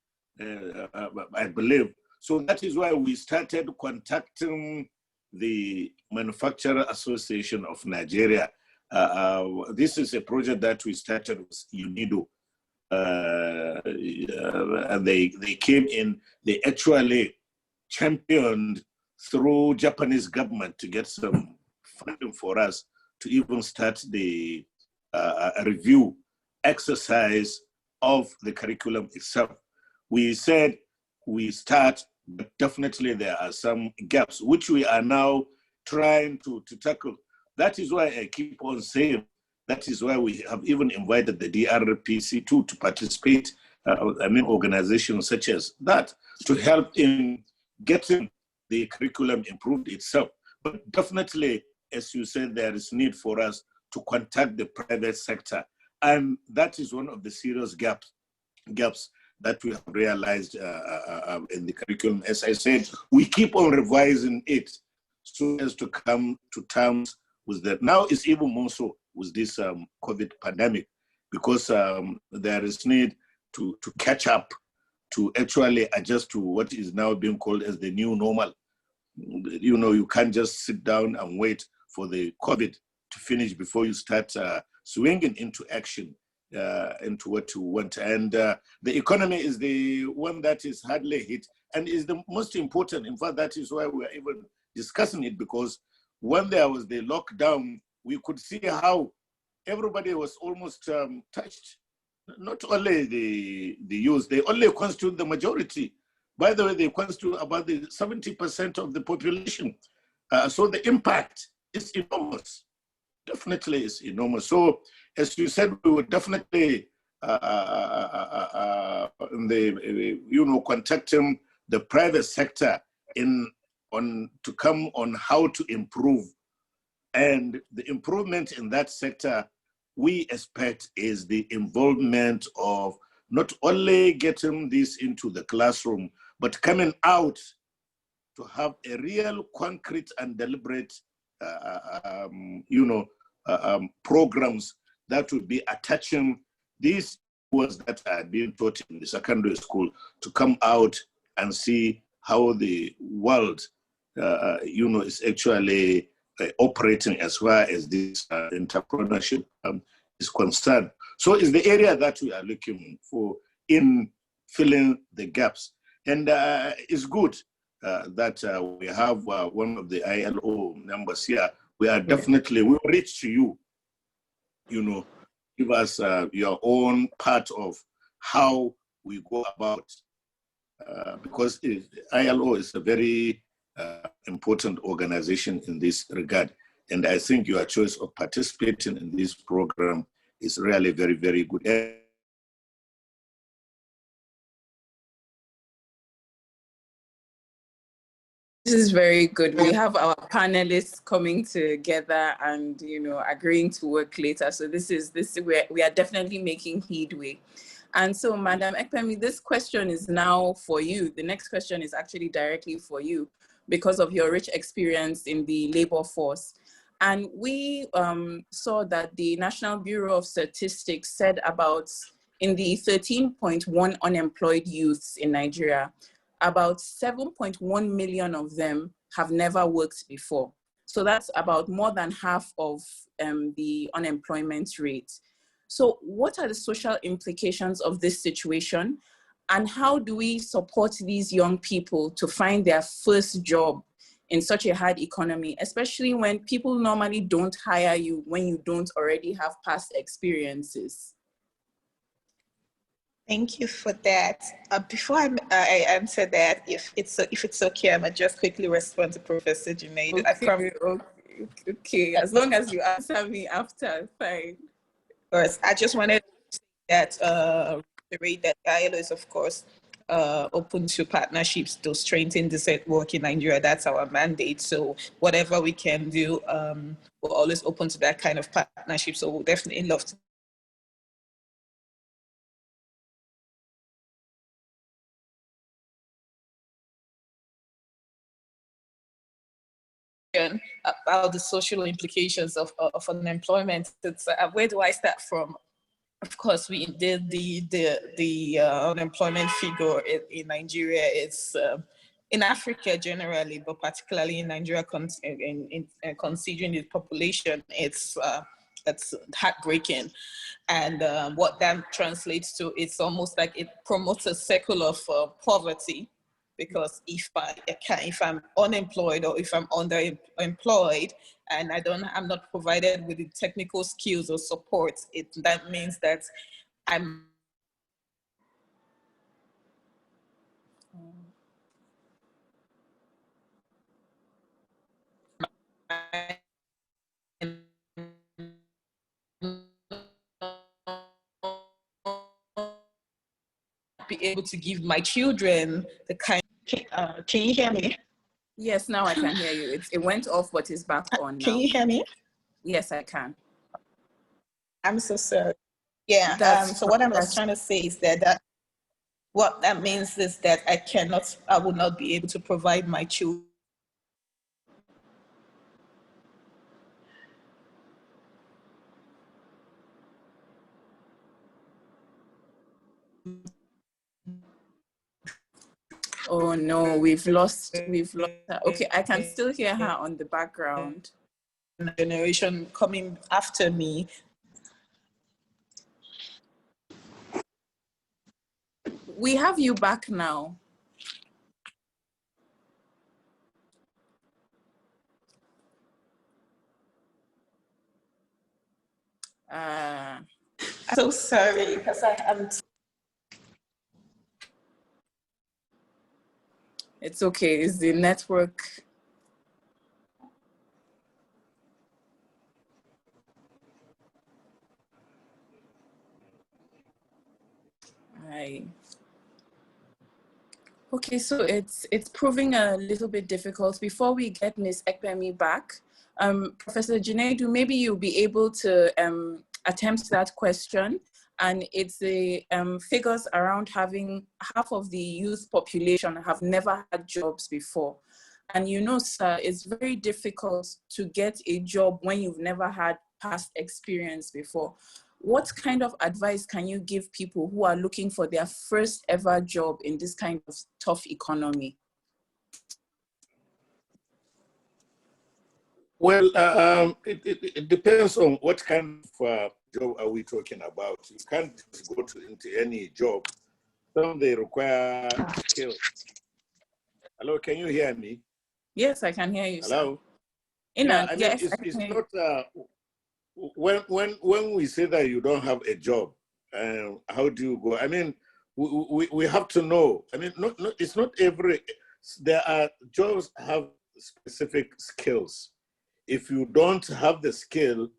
I believe. So that is why we started contacting the Manufacturer Association of Nigeria. This is a project that we started with UNIDO. And they came in, they actually championed through Japanese government to get some funding for us to even start the review exercise of the curriculum itself. We said we start, but definitely there are some gaps, which we are now trying to tackle. That is why I keep on saying, that is why we have even invited the DRPC too to participate, organizations such as that, to help in getting the curriculum improved itself. But definitely, as you said, there is need for us to contact the private sector. And that is one of the serious gaps that we have realized in the curriculum. As I said, we keep on revising it so as to come to terms with that. Now it's even more so with this COVID pandemic, because there is need to catch up, to actually adjust to what is now being called as the new normal. You know, you can't just sit down and wait for the COVID to finish before you start swinging into action, into what you want. And the economy is the one that is hardly hit and is the most important. In fact, that is why we are even discussing it, because when there was the lockdown, we could see how everybody was almost touched. Not only the youth, they only constitute the majority. By the way, they constitute about the 70% of the population. So the impact is enormous. Definitely is enormous. So as you said, we would definitely contacting the private sector to come on how to improve. And the improvement in that sector, we expect, is the involvement of not only getting this into the classroom, but coming out to have a real concrete and deliberate programs that would be attaching these words that are being taught in the secondary school to come out and see how the world is actually operating as far as this entrepreneurship is concerned. So it's the area that we are looking for in filling the gaps. And it's good that we have one of the ILO members here. We are definitely, we'll reach to you, give us your own part of how we go about, because ILO is a very important organization in this regard. And I think your choice of participating in this program is really very, very good. This is very good. We have our panelists coming together and agreeing to work later. So we are definitely making headway. And so, Madam Ekpemi, this question is now for you. The next question is actually directly for you because of your rich experience in the labor force. And we saw that the National Bureau of Statistics said about, in the 13.1 unemployed youths in Nigeria, about 7.1 million of them have never worked before. So that's about more than half of the unemployment rate. So what are the social implications of this situation? And how do we support these young people to find their first job in such a hard economy, especially when people normally don't hire you when you don't already have past experiences? Thank you for that. Before I answer that, if it's okay, I might just quickly respond to Professor Junaid. Okay, as long as you answer me after, fine. First, I just wanted to say that reiterate that ILO is, of course, open to partnerships to strengthen the work in Nigeria. That's our mandate. So whatever we can do, we're always open to that kind of partnership. So we'll definitely love to. About the social implications of unemployment. It's, where do I start from? Of course, we did the unemployment figure in Nigeria is in Africa generally, but particularly in Nigeria, considering the population, it's heartbreaking. And what that translates to, it's almost like it promotes a cycle of poverty, because if I'm unemployed or if I'm underemployed and I'm not provided with the technical skills or support, that means that I'm be able to give my children the kind. Can you hear me? Yes, now I can hear you. It went off, but it's back on now. Can you hear me? Yes, I can. I'm so sorry. Yeah. So what I was trying to say is that what that means is that I will not be able to provide my children. Oh no, we've lost her. Okay, I can still hear her on the background. Generation coming after me. We have you back now. I'm so sorry because I'm. It's okay. It's the network. Okay, so it's proving a little bit difficult. Before we get Ms. Ekpemi back, Professor Junaid, maybe you'll be able to attempt that question. And it's the figures around having half of the youth population have never had jobs before. And you know, sir, it's very difficult to get a job when you've never had past experience before. What kind of advice can you give people who are looking for their first ever job in this kind of tough economy? Well, it depends on what kind of job are we talking about. You can't just go into any job. Some they require skills. Hello, can you hear me? Yes, I can hear you. Hello. Sir. Yeah, I mean, it's not. When we say that you don't have a job, how do you go? I mean, we have to know. I mean, it's not every. There are jobs have specific skills. If you don't have the skill,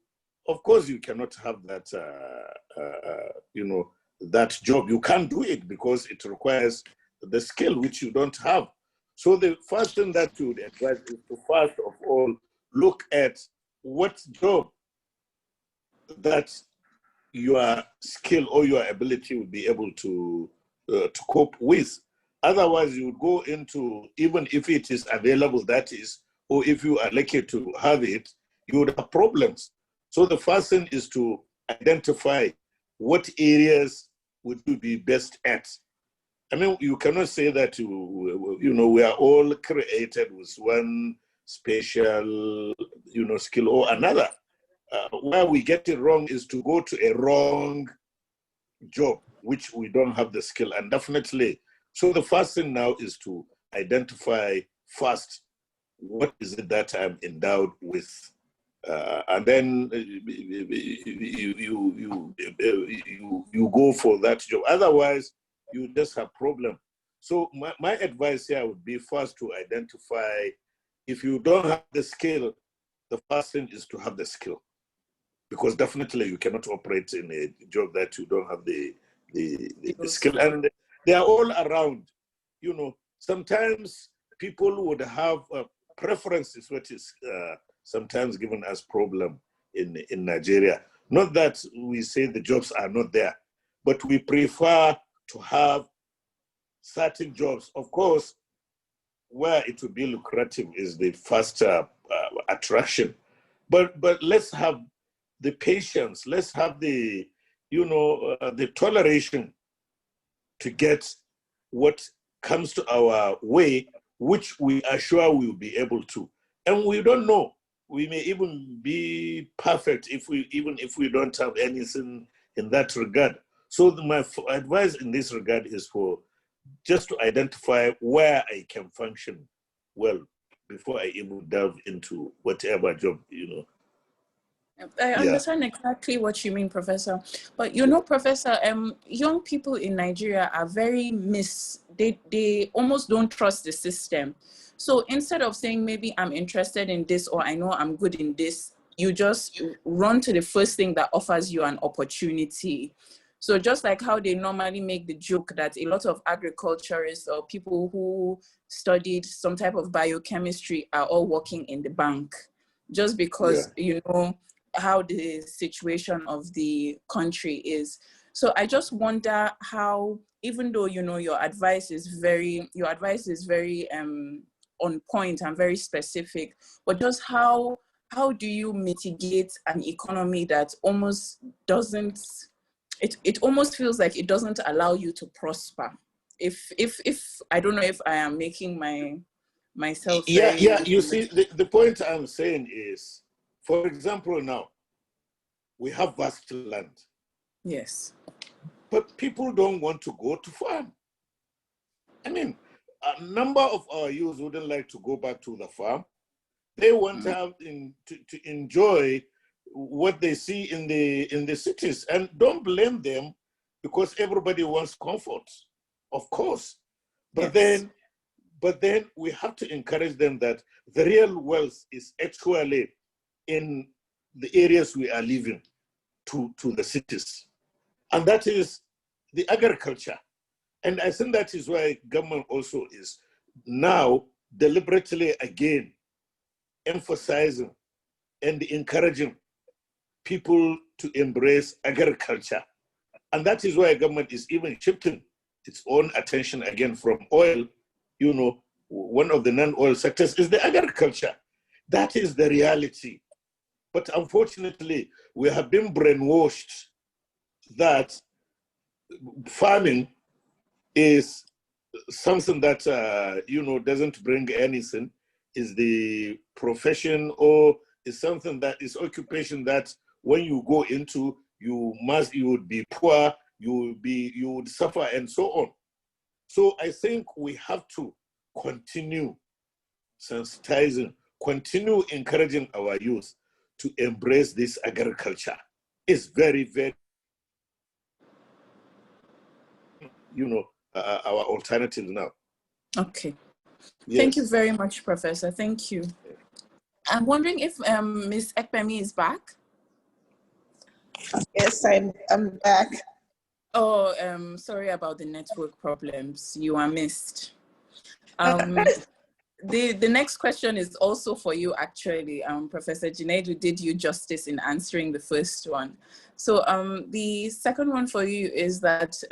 of course you cannot have that. That job. You can't do it because it requires the skill which you don't have. So the first thing that you would advise is to first of all look at what job that your skill or your ability would be able to cope with. Otherwise, you would go into, even if it is available, that is, or if you are lucky to have it, you would have problems. So the first thing is to identify what areas would you be best at. I mean, you cannot say that, we are all created with one special, skill or another. Where we get it wrong is to go to a wrong job, which we don't have the skill. And definitely, so the first thing now is to identify first, what is it that I'm endowed with? And then you go for that job. Otherwise, you just have problem. So my advice here would be first to identify, if you don't have the skill, the first thing is to have the skill. because definitely you cannot operate in a job that you don't have the skill. And they are all around. You know, sometimes people would have preferences, which is sometimes given as problem in Nigeria. Not that we say the jobs are not there, but we prefer to have certain jobs. Of course, where it would be lucrative is the first attraction. But let's have the patience, let's have the, the toleration to get what comes to our way, which we are sure we will be able to. And we don't know. We may even be perfect if we don't have anything in that regard. So my advice in this regard is for just to identify where I can function well before I even delve into whatever job, I understand exactly what you mean, Professor. But Professor, young people in Nigeria are very they almost don't trust the system. So instead of saying maybe I'm interested in this or I know I'm good in this, you just run to the first thing that offers you an opportunity. So just like how they normally make the joke that a lot of agriculturists or people who studied some type of biochemistry are all working in the bank, just because, how the situation of the country is. So I just wonder how, even though, your advice is very on point and very specific, but just how do you mitigate an economy that almost doesn't, it almost feels like it doesn't allow you to prosper? If I don't know if I am making myself you see, the point I'm saying is, for example, now we have vast land. Yes. But people don't want to go to farm. I mean, a number of our youth wouldn't like to go back to the farm. They want to have to enjoy what they see in the cities, and don't blame them, because everybody wants comfort, of course. But then we have to encourage them that the real wealth is actually in the areas we are living to the cities, and that is the agriculture. And I think that is why government also is now deliberately again emphasizing and encouraging people to embrace agriculture. And that is why government is even shifting its own attention again from oil. One of the non-oil sectors is the agriculture. That is the reality. But unfortunately, we have been brainwashed that farming is something that, doesn't bring anything, is the profession, or is something that is occupation that when you go into, you would be poor, you would suffer, and so on. So I think we have to continue sensitizing, continue encouraging our youth to embrace this agriculture. It's very, very, our alternatives now. Okay. Yes. Thank you very much, Professor. Thank you. I'm wondering if Ms. Ekpemi is back. Yes, I'm back. Oh, sorry about the network problems. You are missed. The next question is also for you, actually. Professor Junaidu did you justice in answering the first one. So the second one for you is that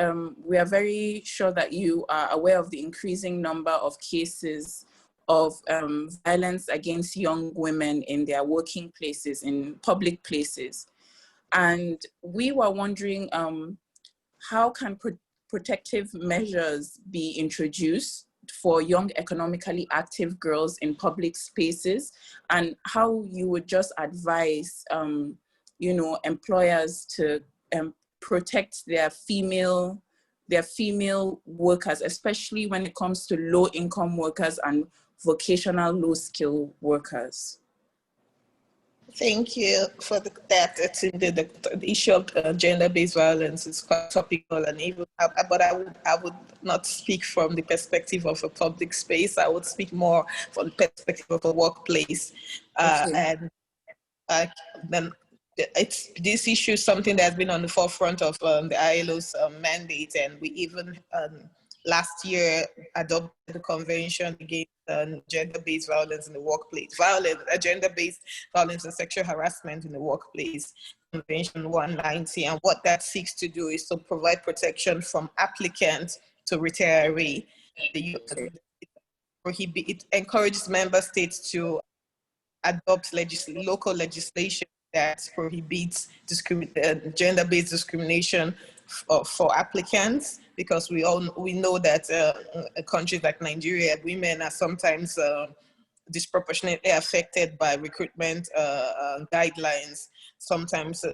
we are very sure that you are aware of the increasing number of cases of violence against young women in their working places, in public places. And we were wondering how can protective measures be introduced for young economically active girls in public spaces, and how you would just advise, employers to protect their female workers, especially when it comes to low-income workers and vocational low-skill workers. Thank you for that. It's indeed the issue of gender-based violence is quite topical, and even. But I would not speak from the perspective of a public space. I would speak more from the perspective of a workplace, Okay. and then this issue is something that's been on the forefront of the ILO's mandate, and we even last year adopted the Convention Against Gender-Based Violence in the Workplace, Gender-Based Violence and Sexual Harassment in the Workplace, Convention 190. And what that seeks to do is to provide protection from applicant to retiree. It encourages member states to adopt local legislation that prohibits gender-based discrimination for applicants, because we know that countries like Nigeria, women are sometimes disproportionately affected by recruitment guidelines. Sometimes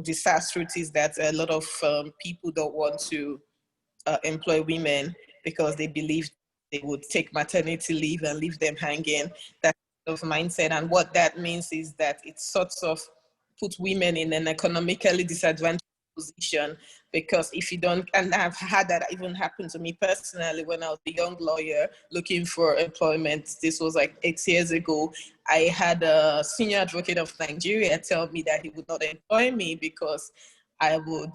disastrous is that a lot of people don't want to employ women because they believe they would take maternity leave and leave them hanging. That of mindset, and what that means is that it sort of puts women in an economically disadvantaged position, because if you don't, and I've had that even happen to me personally when I was a young lawyer looking for employment. This was like 8 years ago. I had a senior advocate of Nigeria tell me that he would not employ me because I would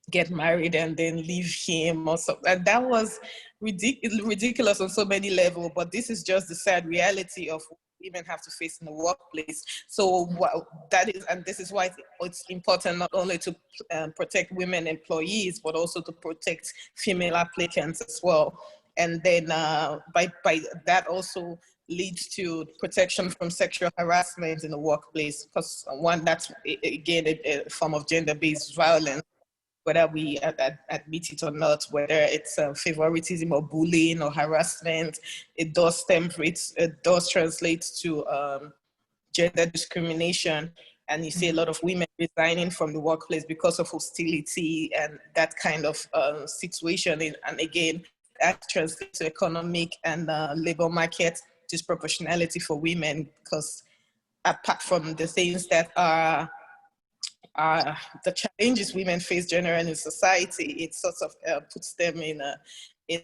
get married and then leave him or something. And that was ridiculous on so many levels, but this is just the sad reality of what women have to face in the workplace. So that is, and this is why it's important not only to protect women employees, but also to protect female applicants as well. And then by that also leads to protection from sexual harassment in the workplace, because one, that's again a form of gender-based violence, whether we admit it or not, whether it's favoritism or bullying or harassment. It does translate to gender discrimination. And you see a lot of women resigning from the workplace because of hostility and that kind of situation. And again, that translates to economic and labor market disproportionality for women, because apart from the things that are the challenges women face generally in society, it sort of puts them in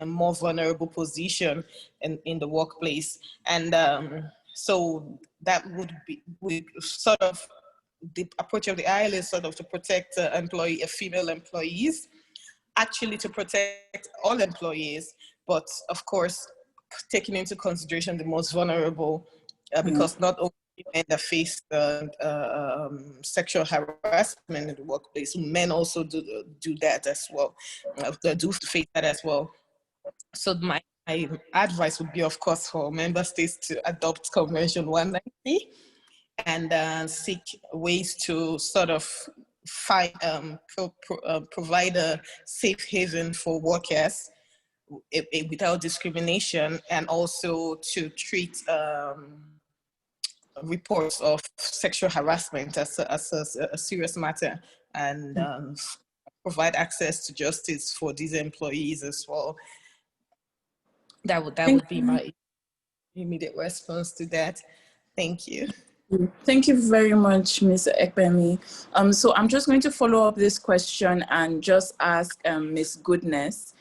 a more vulnerable position in the workplace. And so that would be sort of the approach of the ILO is sort of to protect female employees, actually to protect all employees, but of course, taking into consideration the most vulnerable, because not only women that face sexual harassment in the workplace, men also do that as well. They do face that as well. So my advice would be, of course, for member states to adopt Convention 190 and seek ways to sort of provide a safe haven for workers without discrimination, and also to treat reports of sexual harassment as a serious matter, and provide access to justice for these employees as well. That would be my immediate response to that. Thank you. Thank you very much, Ms. Ekpemi. So I'm just going to follow up this question and just ask Ms. Goodness,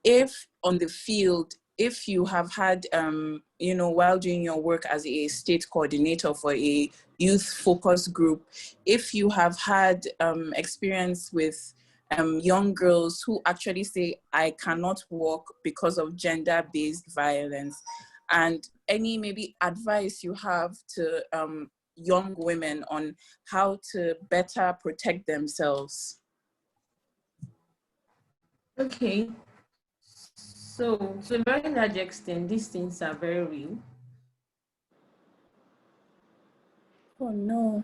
if on the field, if you have had, while doing your work as a state coordinator for a youth focus group, if you have had experience with young girls who actually say, I cannot work because of gender-based violence, and any maybe advice you have to young women on how to better protect themselves. Okay. So to a very large extent, these things are very real. Oh no.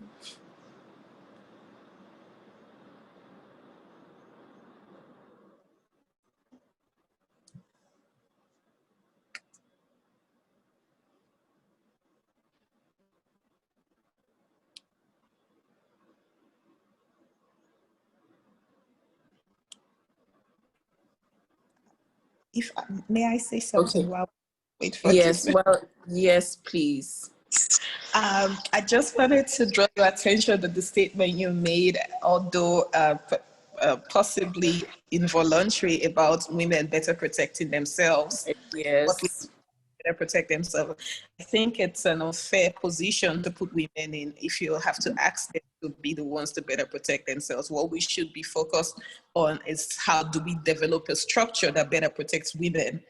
May I say something? Okay. While wait for yes, well, yes, please. I just wanted to draw your attention to the statement you made, although possibly involuntary, about women better protecting themselves. Yes. Better protect themselves. I think it's an unfair position to put women in if you have to ask them to be the ones to better protect themselves. What we should be focused on is how do we develop a structure that better protects women.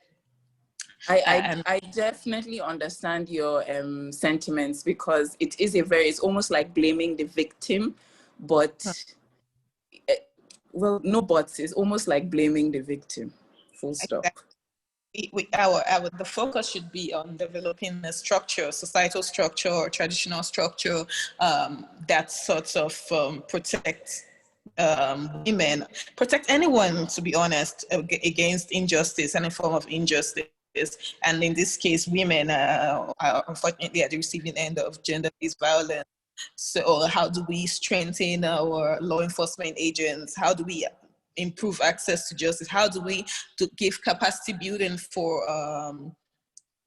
I definitely understand your sentiments, because it's almost like blaming the victim, but well, no buts, it's almost like blaming the victim, full stop. The focus should be on developing a structure, societal structure or traditional structure that sort of protects women, protect anyone, to be honest, against injustice, any form of injustice. And in this case, women are unfortunately at the receiving end of gender-based violence. So how do we strengthen our law enforcement agents? How do we improve access to justice? How do we give capacity building for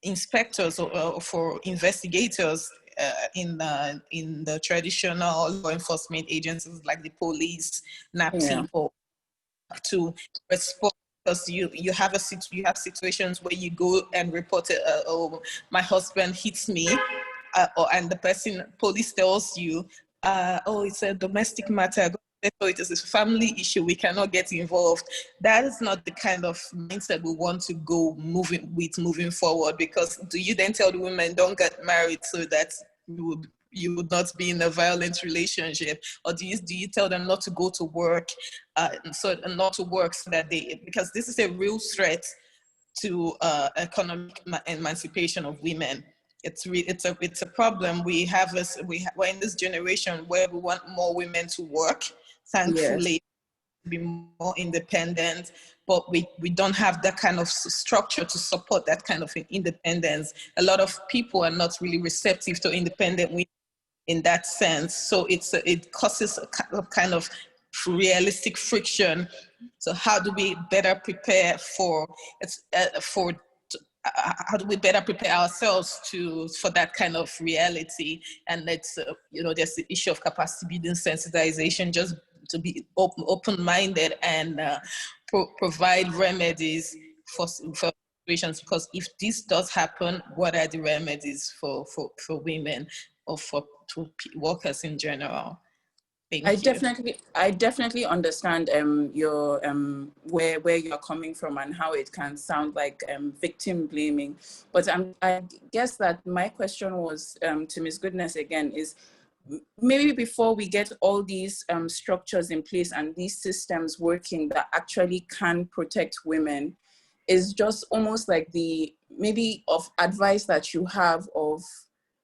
inspectors or for investigators in the traditional law enforcement agencies like the police, NAPTIP, or to respond? Because you have situations where you go and report it, oh, my husband hits me, and the police tells you, oh, it's a domestic matter, so it is a family issue, we cannot get involved. That is not the kind of mindset we want to go moving forward, because do you then tell the women don't get married so that you would not be in a violent relationship? Or do you tell them not to go to work, so that because this is a real threat to economic emancipation of women. It's a problem. We're in this generation where we want more women to work, thankfully, to be more independent, but we don't have that kind of structure to support that kind of independence. A lot of people are not really receptive to independent women in that sense. So it causes a kind of realistic friction. So how do we better prepare how do we better prepare ourselves for that kind of reality? And there's the issue of capacity building, sensitization, just to be open-minded and provide remedies for situations. Because if this does happen, what are the remedies for women or for workers in general? I definitely understand your where you're coming from and how it can sound like victim blaming. But I guess that my question was to Ms. Goodness again is, maybe before we get all these structures in place and these systems working that actually can protect women, is just almost like the maybe of advice that you have of,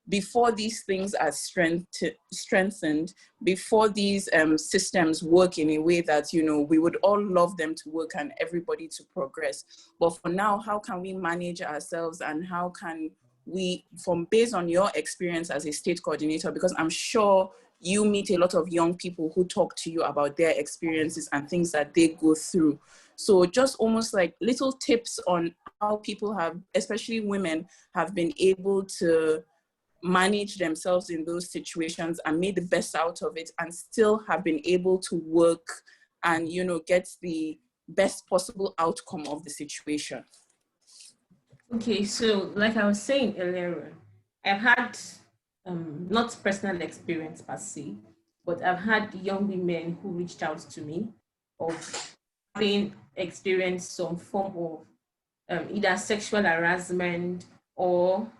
before these things are strengthened, before these systems work in a way that, we would all love them to work and everybody to progress. But for now, how can we manage ourselves, and how can we, based on your experience as a state coordinator, because I'm sure you meet a lot of young people who talk to you about their experiences and things that they go through. So just almost like little tips on how people have, especially women, have been able to manage themselves in those situations and made the best out of it, and still have been able to work and, get the best possible outcome of the situation. Okay, so like I was saying earlier, I've had not personal experience per se, but I've had young women who reached out to me of having experienced some form of either sexual harassment or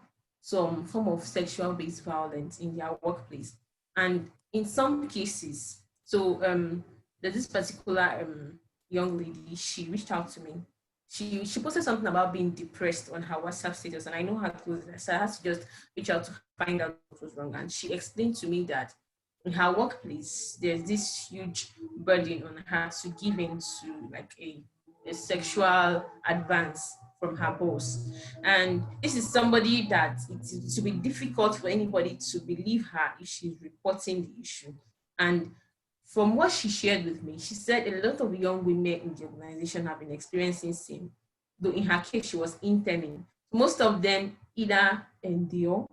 some form of sexual-based violence in their workplace. And in some cases, so there's this particular young lady, she reached out to me. She posted something about being depressed on her WhatsApp status, and I know her closely, so I had to just reach out to find out what was wrong. And she explained to me that in her workplace, there's this huge burden on her to give in to like a sexual advance from her boss. And this is somebody that it will be difficult for anybody to believe her if she's reporting the issue. And from what she shared with me, she said a lot of young women in the organization have been experiencing same, though in her case, she was interning. Most of them either endure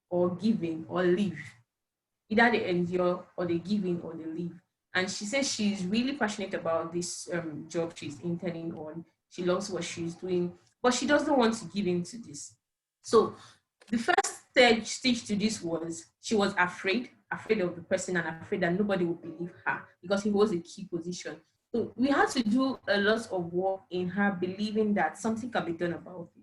or give in or leave. Either they endure or they give in or they leave. And she says she's really passionate about this job she's interning on. She loves what she's doing, but she doesn't want to give in to this. So the first stage to this was she was afraid afraid of the person and afraid that nobody would believe her because he holds a key position. So we had to do a lot of work in her believing that something can be done about it.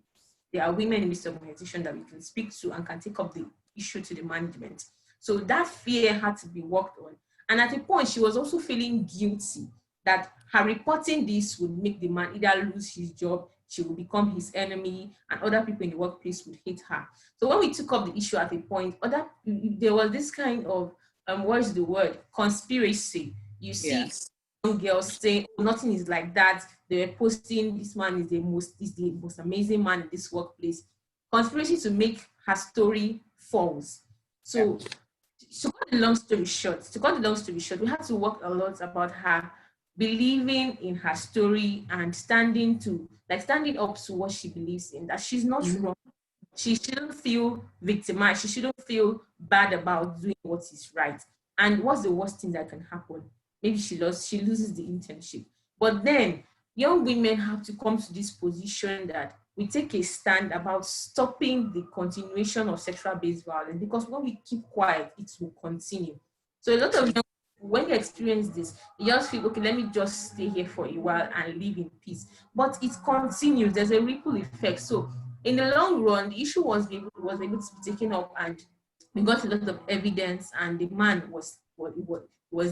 There are women in this organization that we can speak to and can take up the issue to the management. So that fear had to be worked on. And at a point, she was also feeling guilty that her reporting this would make the man either lose his job, she would become his enemy, and other people in the workplace would hate her. So when we took up the issue at a point, there was this kind of, what's the word, conspiracy. You see, yes, young girls saying, oh, nothing is like that. They were posting, this man is the most amazing man in this workplace. Conspiracy to make her story false. So to cut the long story short, we had to work a lot about her believing in her story and standing up to what she believes in, that she's not wrong. She shouldn't feel victimized. She shouldn't feel bad about doing what is right. And what's the worst thing that can happen? Maybe she loses the internship. But then young women have to come to this position that we take a stand about stopping the continuation of sexual-based violence, because when we keep quiet, it will continue. So a lot of young, when they experience this, they just feel, okay, let me just stay here for a while and live in peace. But it continues. There's a ripple effect. So in the long run, the issue was able to be taken up, and we got a lot of evidence, and the man was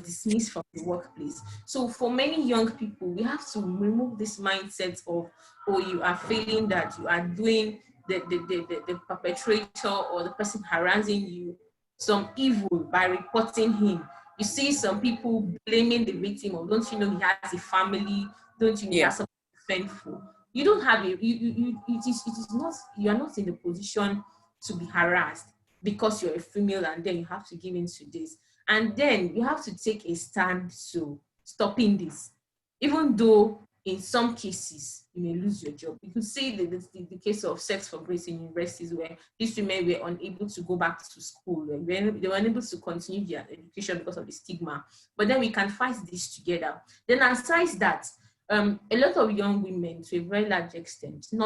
dismissed from the workplace. So for many young people, we have to remove this mindset of, oh, you are feeling that you are doing the perpetrator or the person harassing you some evil by reporting him. You see some people blaming the victim of, don't you know he has a family? Don't you know he has something to fend for? You don't have it is not, you are not in the position to be harassed because you're a female, and then you have to give in to this. And then you have to take a stand to stopping this. Even though in some cases you may lose your job. You could see the case of Sex for Grace in universities, where these women were unable to go back to school. They were unable to continue their education because of the stigma. But then we can fight this together. Then aside that, a lot of young women, to a very large extent, there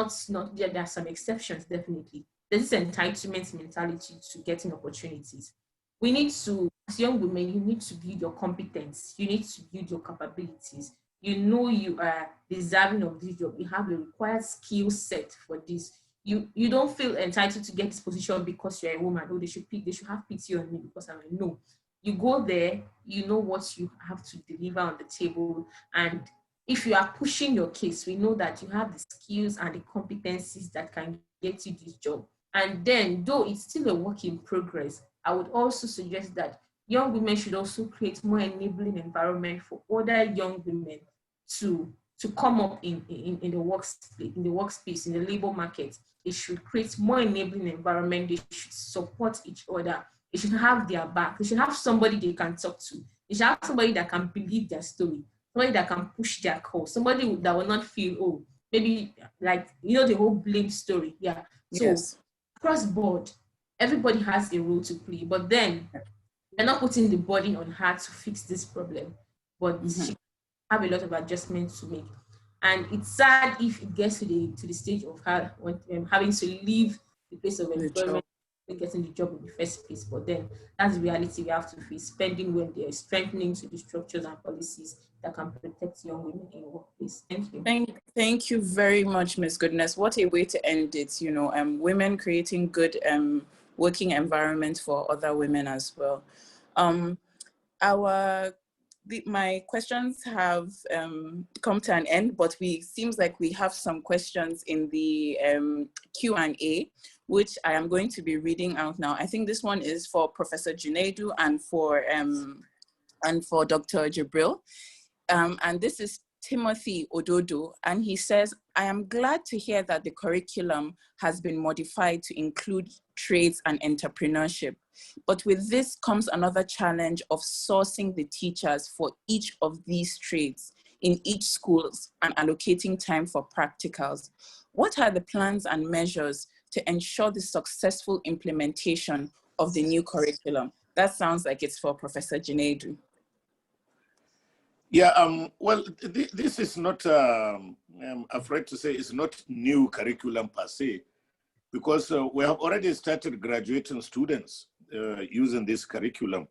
are some exceptions, definitely. There's this entitlement mentality to getting opportunities. We need to, as young women, you need to build your competence. You need to build your capabilities. You know you are deserving of this job. You have the required skill set for this. You don't feel entitled to get this position because you're a woman. Oh, they should have pity on me because I'm a no. You go there, you know what you have to deliver on the table. And if you are pushing your case, we know that you have the skills and the competencies that can get you this job. And then, though it's still a work in progress, I would also suggest that young women should also create more enabling environment for other young women to come up in the workspace, in the labor market. They should create more enabling environment. They should support each other. They should have their back. They should have somebody they can talk to. They should have somebody that can believe their story, somebody that can push their cause, somebody that will not feel, oh, maybe like, the whole blame story. Yeah. So yes, across board, everybody has a role to play, but then they're not putting the burden on her to fix this problem, but she have a lot of adjustments to make. And it's sad if it gets to the stage of her having to leave the place of employment and getting the job in the first place. But then that's the reality we have to face, spending when they're strengthening to the structures and policies that can protect young women in the workplace. Thank you. Thank you very much, Ms. Goodness. What a way to end it, women creating good working environments for other women as well. My questions have come to an end, but seems like we have some questions in the Q&A, which I am going to be reading out now. I think this one is for Professor Junaidu and for Dr. Jibril. And this is Timothy Ododo, and he says, I am glad to hear that the curriculum has been modified to include trades and entrepreneurship. But with this comes another challenge of sourcing the teachers for each of these trades in each schools and allocating time for practicals. What are the plans and measures to ensure the successful implementation of the new curriculum? That sounds like it's for Professor Junaidu. Yeah, well, this is not, I'm afraid to say, it's not new curriculum per se, because we have already started graduating students using this curriculum.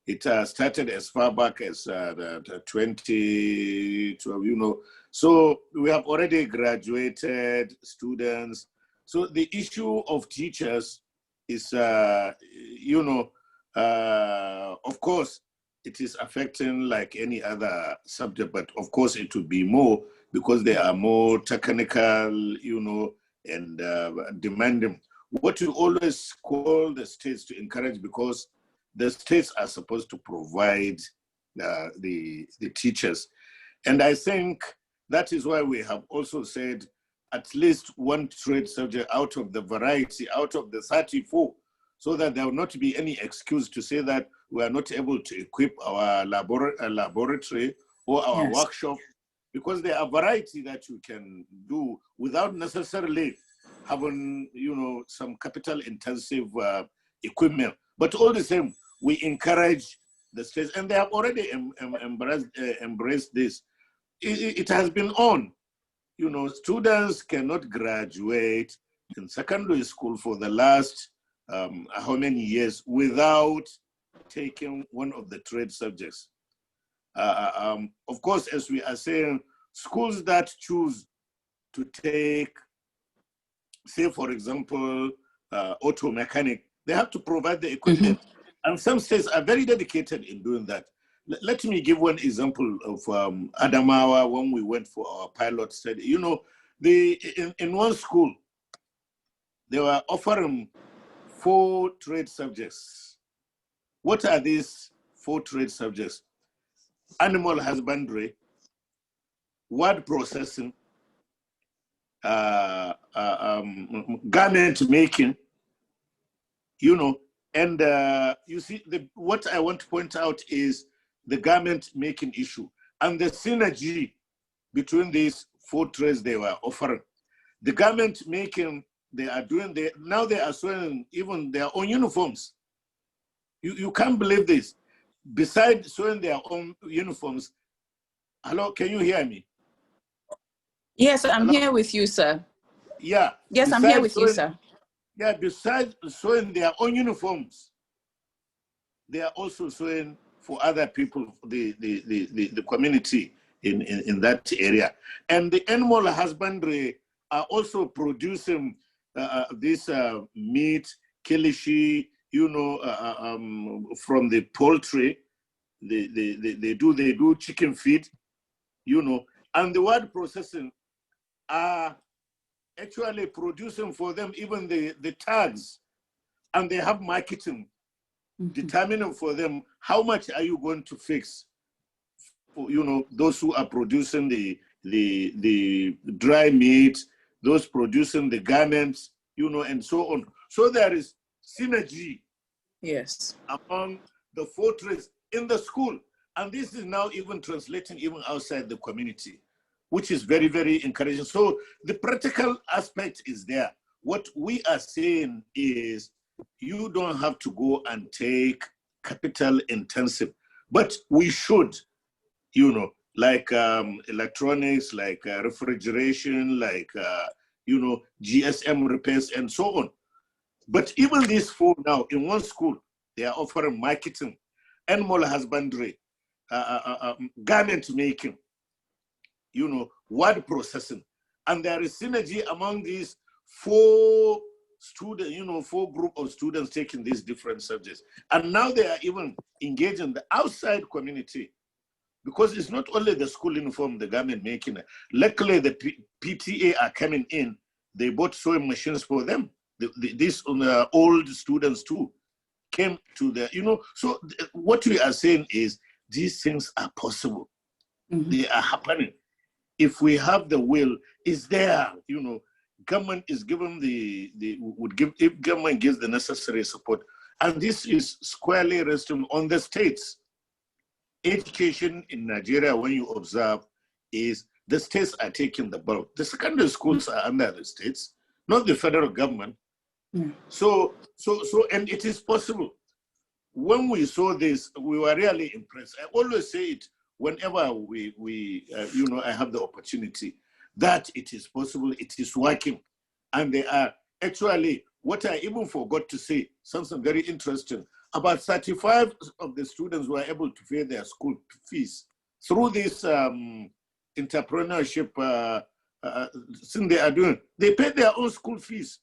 It started as far back as 2012, you know. So we have already graduated students. So the issue of teachers is, you know, of course, it is affecting like any other subject, but of course it would be more because they are more technical, you know, and demanding. What we always call the states to encourage, because the states are supposed to provide the teachers. And I think that is why we have also said at least one trade subject out of the variety, out of the 34, so that there will not be any excuse to say that we are not able to equip our laboratory or our workshop, because there are variety that you can do without necessarily having, you know, some capital intensive equipment. But all the same, we encourage the states, and they have already embraced this. It has been on. You know, students cannot graduate in secondary school for the last how many years without taking one of the trade subjects. Of course, as we are saying, schools that choose to take, say, for example, auto mechanic, they have to provide the equipment. And some states are very dedicated in doing that. Let me give one example of Adamawa when we went for our pilot study. You know, in one school, they were offering 4 trade subjects. What are these 4 trade subjects? Animal husbandry, word processing, garment making, you know, and you see, what I want to point out is the garment making issue and the synergy between these 4 trades they were offering. The garment making, they are doing, now they are sewing even their own uniforms. You can't believe this. Besides sewing their own uniforms, hello, can you hear me? Yes, I'm here with you, sir. Yeah. Yes, I'm here with you, sir. Yeah, besides sewing their own uniforms, they are also sewing for other people, the community in that area. And the animal husbandry are also producing this meat, kilishi, you know, from the poultry. They do chicken feed, you know, and the word processing are actually producing for them even the tags, and they have marketing determining for them how much are you going to fix for, you know, those who are producing the dry meat, those producing the garments, you know, and so on. So there is synergy, yes, among the 4 trades in the school, and this is now even translating even outside the community, which is very, very encouraging. So the practical aspect is there. What we are saying is you don't have to go and take capital intensive, but we should, you know, like electronics, like refrigeration, like, you know, GSM repairs and so on. But even these 4 now in one school, they are offering marketing, animal husbandry, garment making, you know, word processing. And there is synergy among these 4 students, you know, 4 group of students taking these different subjects. And now they are even engaging the outside community, because it's not only the school uniform, the garment making. Luckily, the PTA are coming in. They bought sewing machines for them. These old students too came to the, you know, so what we are saying is these things are possible. They are happening. If we have the will, is there, you know, government is given if government gives the necessary support, and this is squarely resting on the states. Education in Nigeria, when you observe, is the states are taking the bulk. The secondary schools are under the states, not the federal government. So, and it is possible. When we saw this, we were really impressed. I always say it whenever you know, I have the opportunity, that it is possible, it is working. And they are actually what I even forgot to say, something very interesting, about 35 of the students were able to pay their school fees through this entrepreneurship thing they are doing. They pay their own school fees.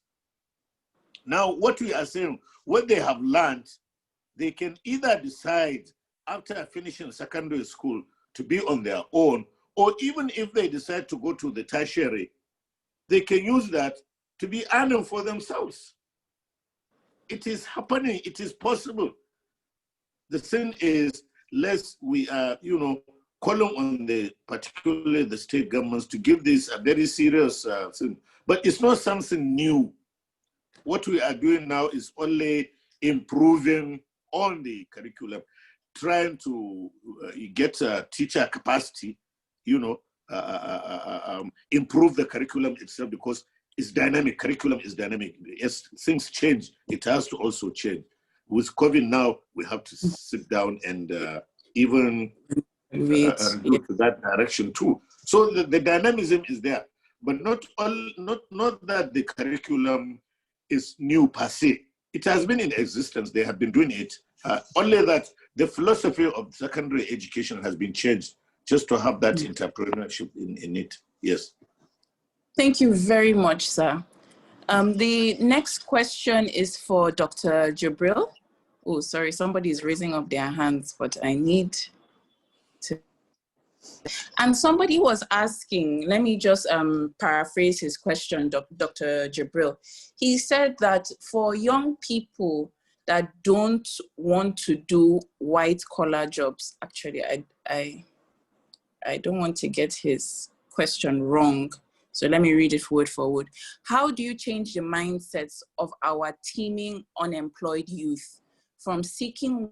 Now, what we are saying, what they have learned, they can either decide after finishing secondary school to be on their own, or even if they decide to go to the tertiary, they can use that to be earning for themselves. It is happening, it is possible. The thing is, lest we are, calling on particularly the state governments to give this a very serious thing. But it's not something new. What we are doing now is only improving on the curriculum, trying to get a teacher capacity, improve the curriculum itself, because it's dynamic. Curriculum is dynamic. As things change, it has to also change. With COVID now, we have to sit down and even go to that direction too. So the dynamism is there, but not that the curriculum is new per se. It has been in existence. They have been doing it. Only that the philosophy of secondary education has been changed just to have that entrepreneurship in it. Yes. Thank you very much, sir. The next question is for Dr. Jibril. Oh, sorry, somebody is raising up their hands, but I need to. And somebody was asking, let me just paraphrase his question, Dr. Jibril. He said that for young people that don't want to do white collar jobs, actually, I don't want to get his question wrong. So let me read it word for word. How do you change the mindsets of our teeming unemployed youth from seeking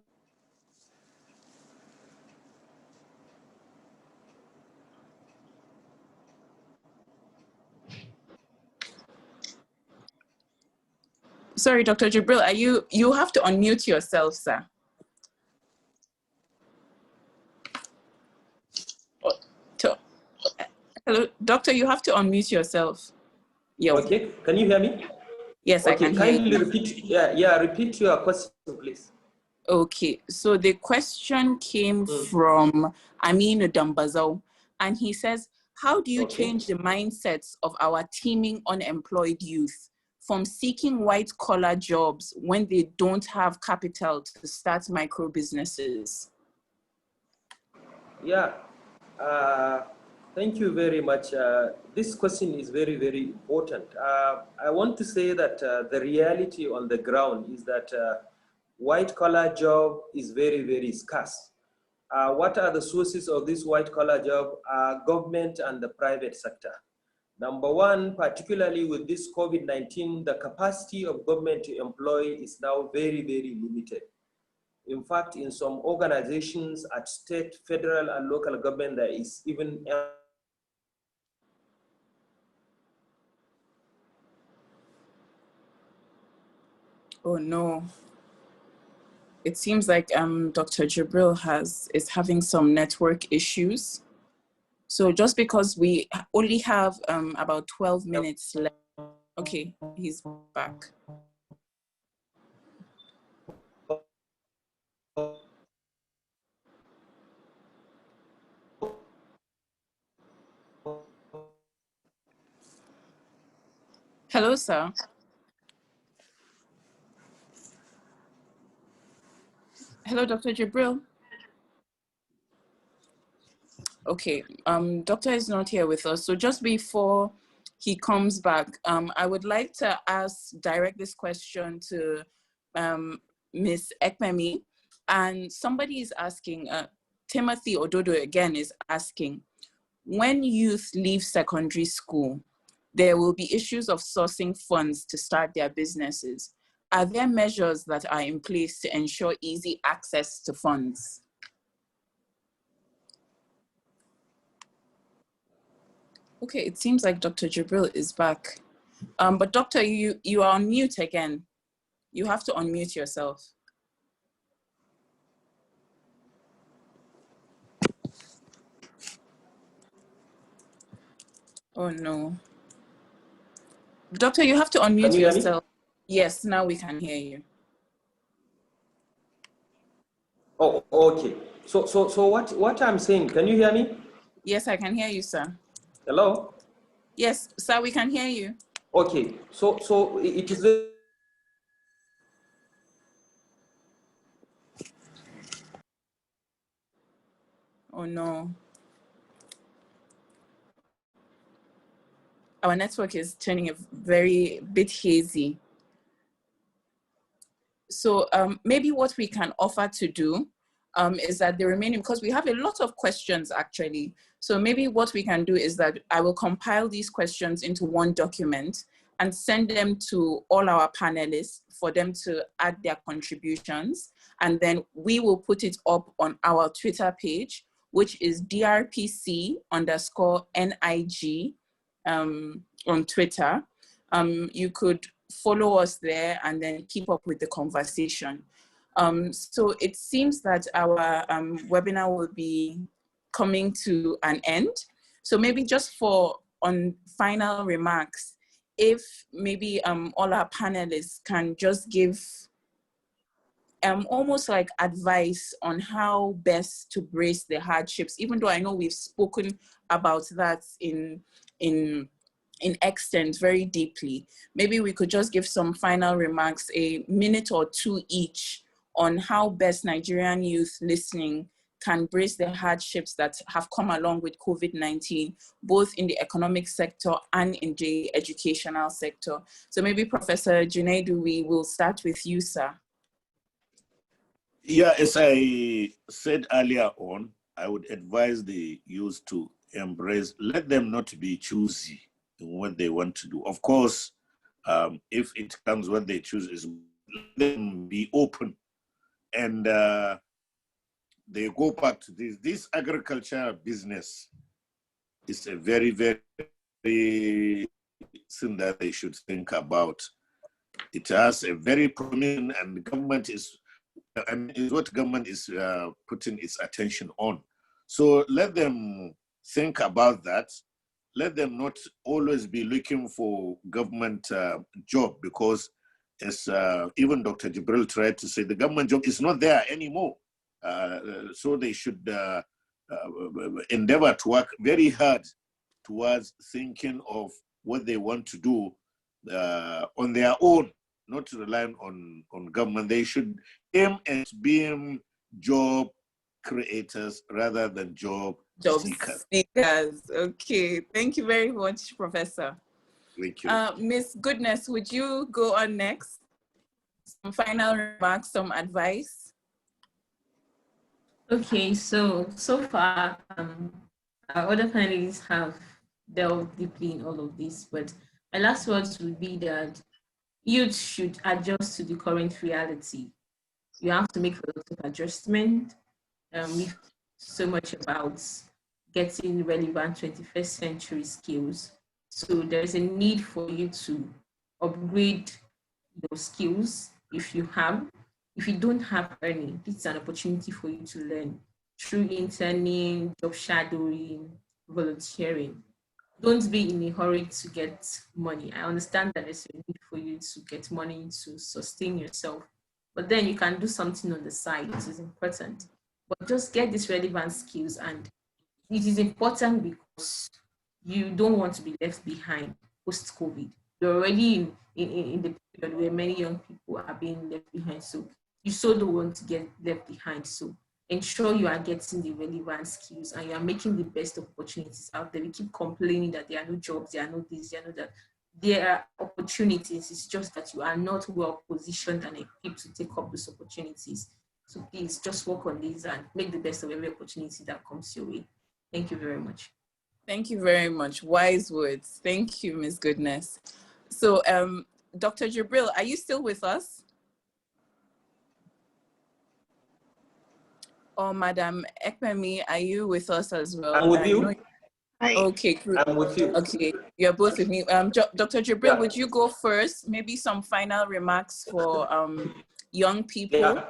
Sorry, Dr. Jibril, you have to unmute yourself, sir. Hello, doctor, you have to unmute yourself. Okay, can you hear me? Yes, okay, I can hear you. Repeat, repeat your question, please. Okay, so the question came from Aminu Dambazau, and he says, how do you change the mindsets of our teeming unemployed youth from seeking white-collar jobs when they don't have capital to start micro businesses? Yeah, thank you very much. This question is very, very important. I want to say that the reality on the ground is that white-collar job is very, very scarce. What are the sources of this white-collar job? Government and the private sector. Number one, particularly with this COVID-19, the capacity of government to employ is now very, very limited. In fact, in some organizations at state, federal, and local government, there is even Oh no. It seems like Dr. Jibril is having some network issues. So just because we only have about 12 minutes left. Okay, he's back. Hello, sir. Hello, Dr. Jibril. Okay, doctor is not here with us. So just before he comes back, I would like to direct this question to Ms. Ekmemi. And somebody is asking, Timothy Ododo again is asking, when youth leave secondary school, there will be issues of sourcing funds to start their businesses. Are there measures that are in place to ensure easy access to funds? Okay, it seems like Dr. Jibril is back. But doctor, you are on mute again. You have to unmute yourself. Oh no. Doctor, you have to unmute yourself. Yes, now we can hear you. Oh, okay. So what I'm saying, can you hear me? Yes, I can hear you, sir. Hello? Yes, sir, we can hear you. Okay. So it is Oh no. Our network is turning a very bit hazy. So maybe what we can offer to do is that the remaining, because we have a lot of questions actually. So maybe what we can do is that I will compile these questions into one document and send them to all our panelists for them to add their contributions. And then we will put it up on our Twitter page, which is DRPC_NIG on Twitter. You could follow us there and then keep up with the conversation. So it seems that our webinar will be coming to an end. So maybe just on final remarks, if maybe all our panelists can just give almost like advice on how best to brace the hardships, even though I know we've spoken about that in extent very deeply. Maybe we could just give some final remarks, a minute or two each, on how best Nigerian youth listening can brace the hardships that have come along with COVID-19, both in the economic sector and in the educational sector. So maybe Professor Junaidu, we will start with you, sir. Yeah, as I said earlier on, I would advise the youth to embrace, let them not be choosy in what they want to do. Of course, if it comes what they choose, is let them be open. And they go back to this. This agriculture business is a very, very thing that they should think about. It has a very prominent, and the government is what government is putting its attention on. So let them think about that. Let them not always be looking for government job, because as even Dr. Jibril tried to say, the government job is not there anymore. So they should endeavor to work very hard towards thinking of what they want to do on their own, not to rely on government. They should aim at being job creators rather than job seekers. Okay, thank you very much, Professor. Thank you. Ms. Goodness, would you go on next? Some final remarks, some advice? Okay, so far, our other panelists have delved deeply in all of this, but my last words would be that youth should adjust to the current reality. You have to make a lot of adjustment. We've so much about getting relevant 21st century skills. So there's a need for you to upgrade your skills if you have. If you don't have any, this is an opportunity for you to learn through interning, job shadowing, volunteering. Don't be in a hurry to get money. I understand that there's a need for you to get money to sustain yourself, but then you can do something on the side, which is important. But just get these relevant skills, and it is important because you don't want to be left behind post-COVID. You're already in the period where many young people are being left behind, so you so don't want to get left behind. So ensure you are getting the relevant skills and you are making the best of opportunities out there. We keep complaining that there are no jobs, there are no this, there are no that. There are opportunities, it's just that you are not well positioned and equipped to take up those opportunities. So please just work on these and make the best of every opportunity that comes your way. Thank you very much. Thank you very much. Wise words. Thank you, Ms. Goodness. So Dr. Jibril, are you still with us? Or Madam Ekpemi, are you with us as well? I'm with you. Okay, good. I'm with you. Okay, you're both with me. Dr. Jibril, Yeah. would you go first? Maybe some final remarks for young people. Yeah.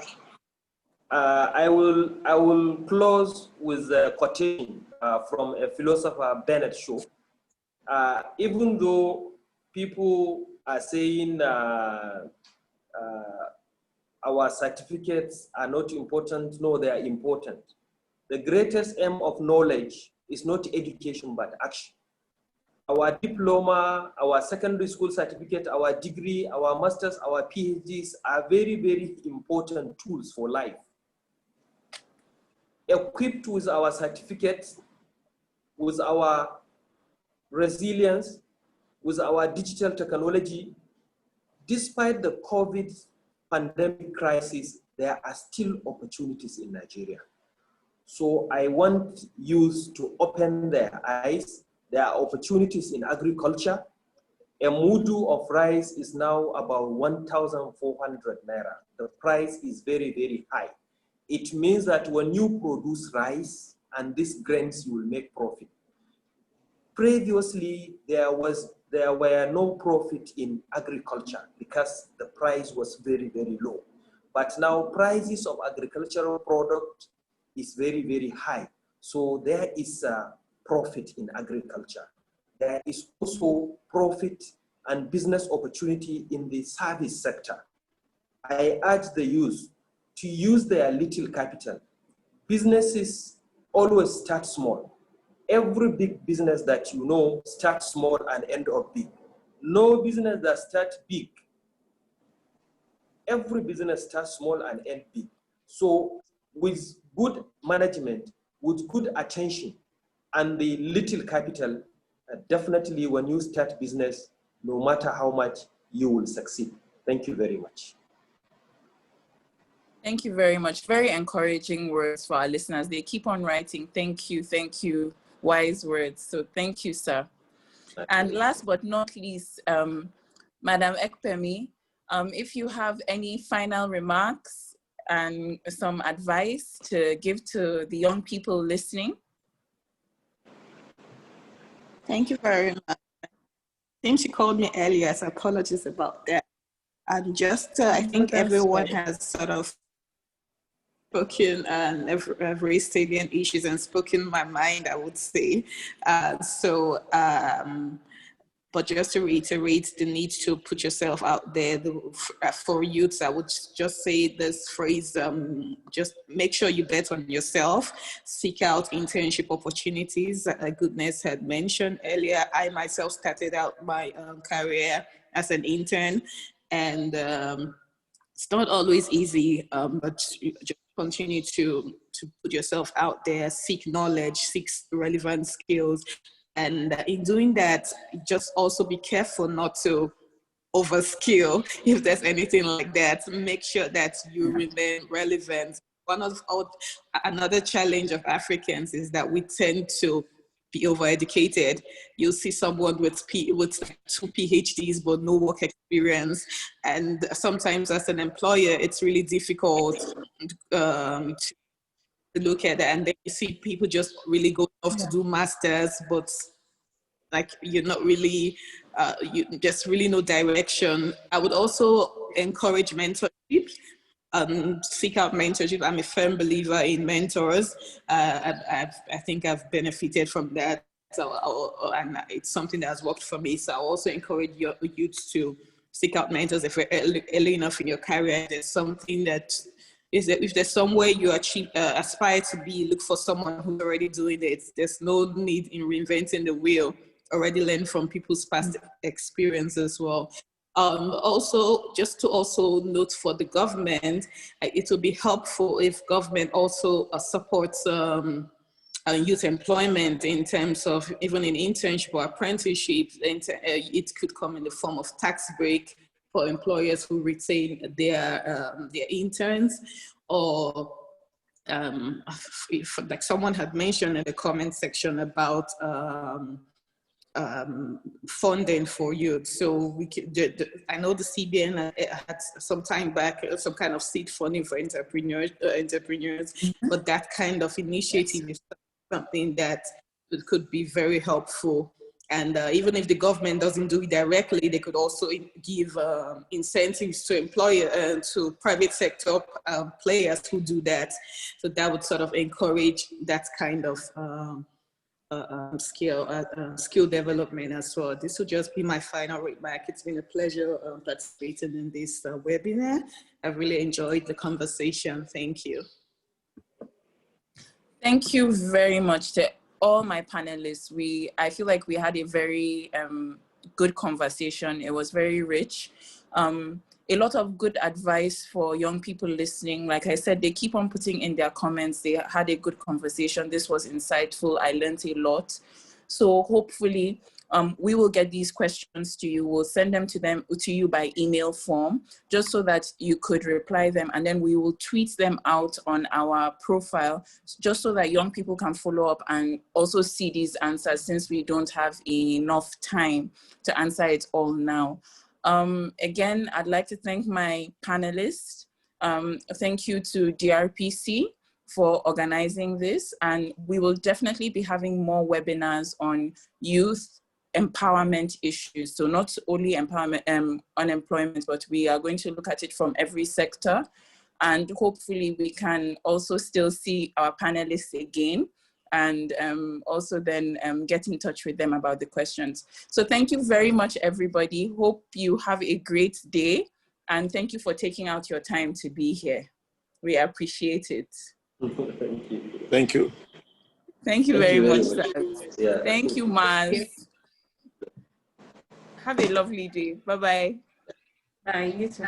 I will close with a quotation from a philosopher, Bernard Shaw. Even though people are saying our certificates are not important. No, they are important. The greatest aim of knowledge is not education, but action. Our diploma, our secondary school certificate, our degree, our masters, our PhDs are very, very important tools for life. Equipped with our certificates, with our resilience, with our digital technology, despite the COVID pandemic crisis, there are still opportunities in Nigeria. So I want youth to open their eyes. There are opportunities in agriculture. A mudu of rice is now about 1,400 naira. The price is very, very high. It means that when you produce rice and these grains, you will make profit. Previously, there were no profit in agriculture because the price was very, very low. But now prices of agricultural product is very, very high. So there is a profit in agriculture. There is also profit and business opportunity in the service sector. I urge the youth to use their little capital. Businesses always start small. Every big business that you know starts small and end up big. No business that starts big. Every business starts small and end big. So with good management, with good attention, and the little capital, definitely when you start business, no matter how much, you will succeed. Thank you very much. Thank you very much. Very encouraging words for our listeners. They keep on writing. Thank you, thank you. Wise words. So thank you, sir. And last but not least, Madam Ekpemi, if you have any final remarks and some advice to give to the young people listening. Thank you very much. I think she called me earlier, so apologies about that. And just, I think everyone has sort of spoken and very salient issues and spoken my mind, I would say. But just to reiterate the need to put yourself out there for youths, I would just say this phrase, just make sure you bet on yourself, seek out internship opportunities. Goodness had mentioned earlier, I myself started out my career as an intern, and it's not always easy, but just continue to put yourself out there, seek knowledge, seek relevant skills. And in doing that, just also be careful not to overskill, if there's anything like that. Make sure that you remain relevant. Another challenge of Africans is that we tend to be overeducated. You'll see someone with 2 PhDs but no work experience, and sometimes as an employer, it's really difficult to look at that. And then you see people just really go off to do masters, but like you're not really, you just really no direction. I would also encourage mentorship. Seek out mentorship. I'm a firm believer in mentors. I think I've benefited from that. So, and it's something that has worked for me. So I also encourage your youth to seek out mentors if you're early enough in your career. There's something that is that if there's somewhere you aspire to be, look for someone who's already doing it. There's no need in reinventing the wheel. Already learn from people's past experience as well. Also, just to also note for the government, it will be helpful if government also supports youth employment in terms of even in internship or apprenticeship. It could come in the form of tax break for employers who retain their interns, or if, like someone had mentioned in the comment section about funding for youth. So I know the CBN had some time back some kind of seed funding for entrepreneurs, but that kind of initiative is something that could be very helpful. And even if the government doesn't do it directly, they could also give incentives to to private sector players who do that. So that would sort of encourage that kind of skill development as well. This will just be my final remark. It's been a pleasure participating in this webinar. I've really enjoyed the conversation. Thank you. Thank you very much to all my panelists. I feel like we had a very good conversation. It was very rich. A lot of good advice for young people listening. Like I said, they keep on putting in their comments. They had a good conversation. This was insightful. I learned a lot. So hopefully we will get these questions to you. We'll send them to you by email form, just so that you could reply them. And then we will tweet them out on our profile, just so that young people can follow up and also see these answers, since we don't have enough time to answer it all now. Again, I'd like to thank my panelists. Thank you to DRPC for organizing this. And we will definitely be having more webinars on youth empowerment issues. So not only empowerment, unemployment, but we are going to look at it from every sector. And hopefully we can also still see our panelists again, and also then get in touch with them about the questions. So thank you very much, everybody. Hope you have a great day. And thank you for taking out your time to be here. We appreciate it. Thank you. Thank you. Thank you very much, sir. Yeah. Thank you, Maz. Have a lovely day. Bye-bye. Bye. You too.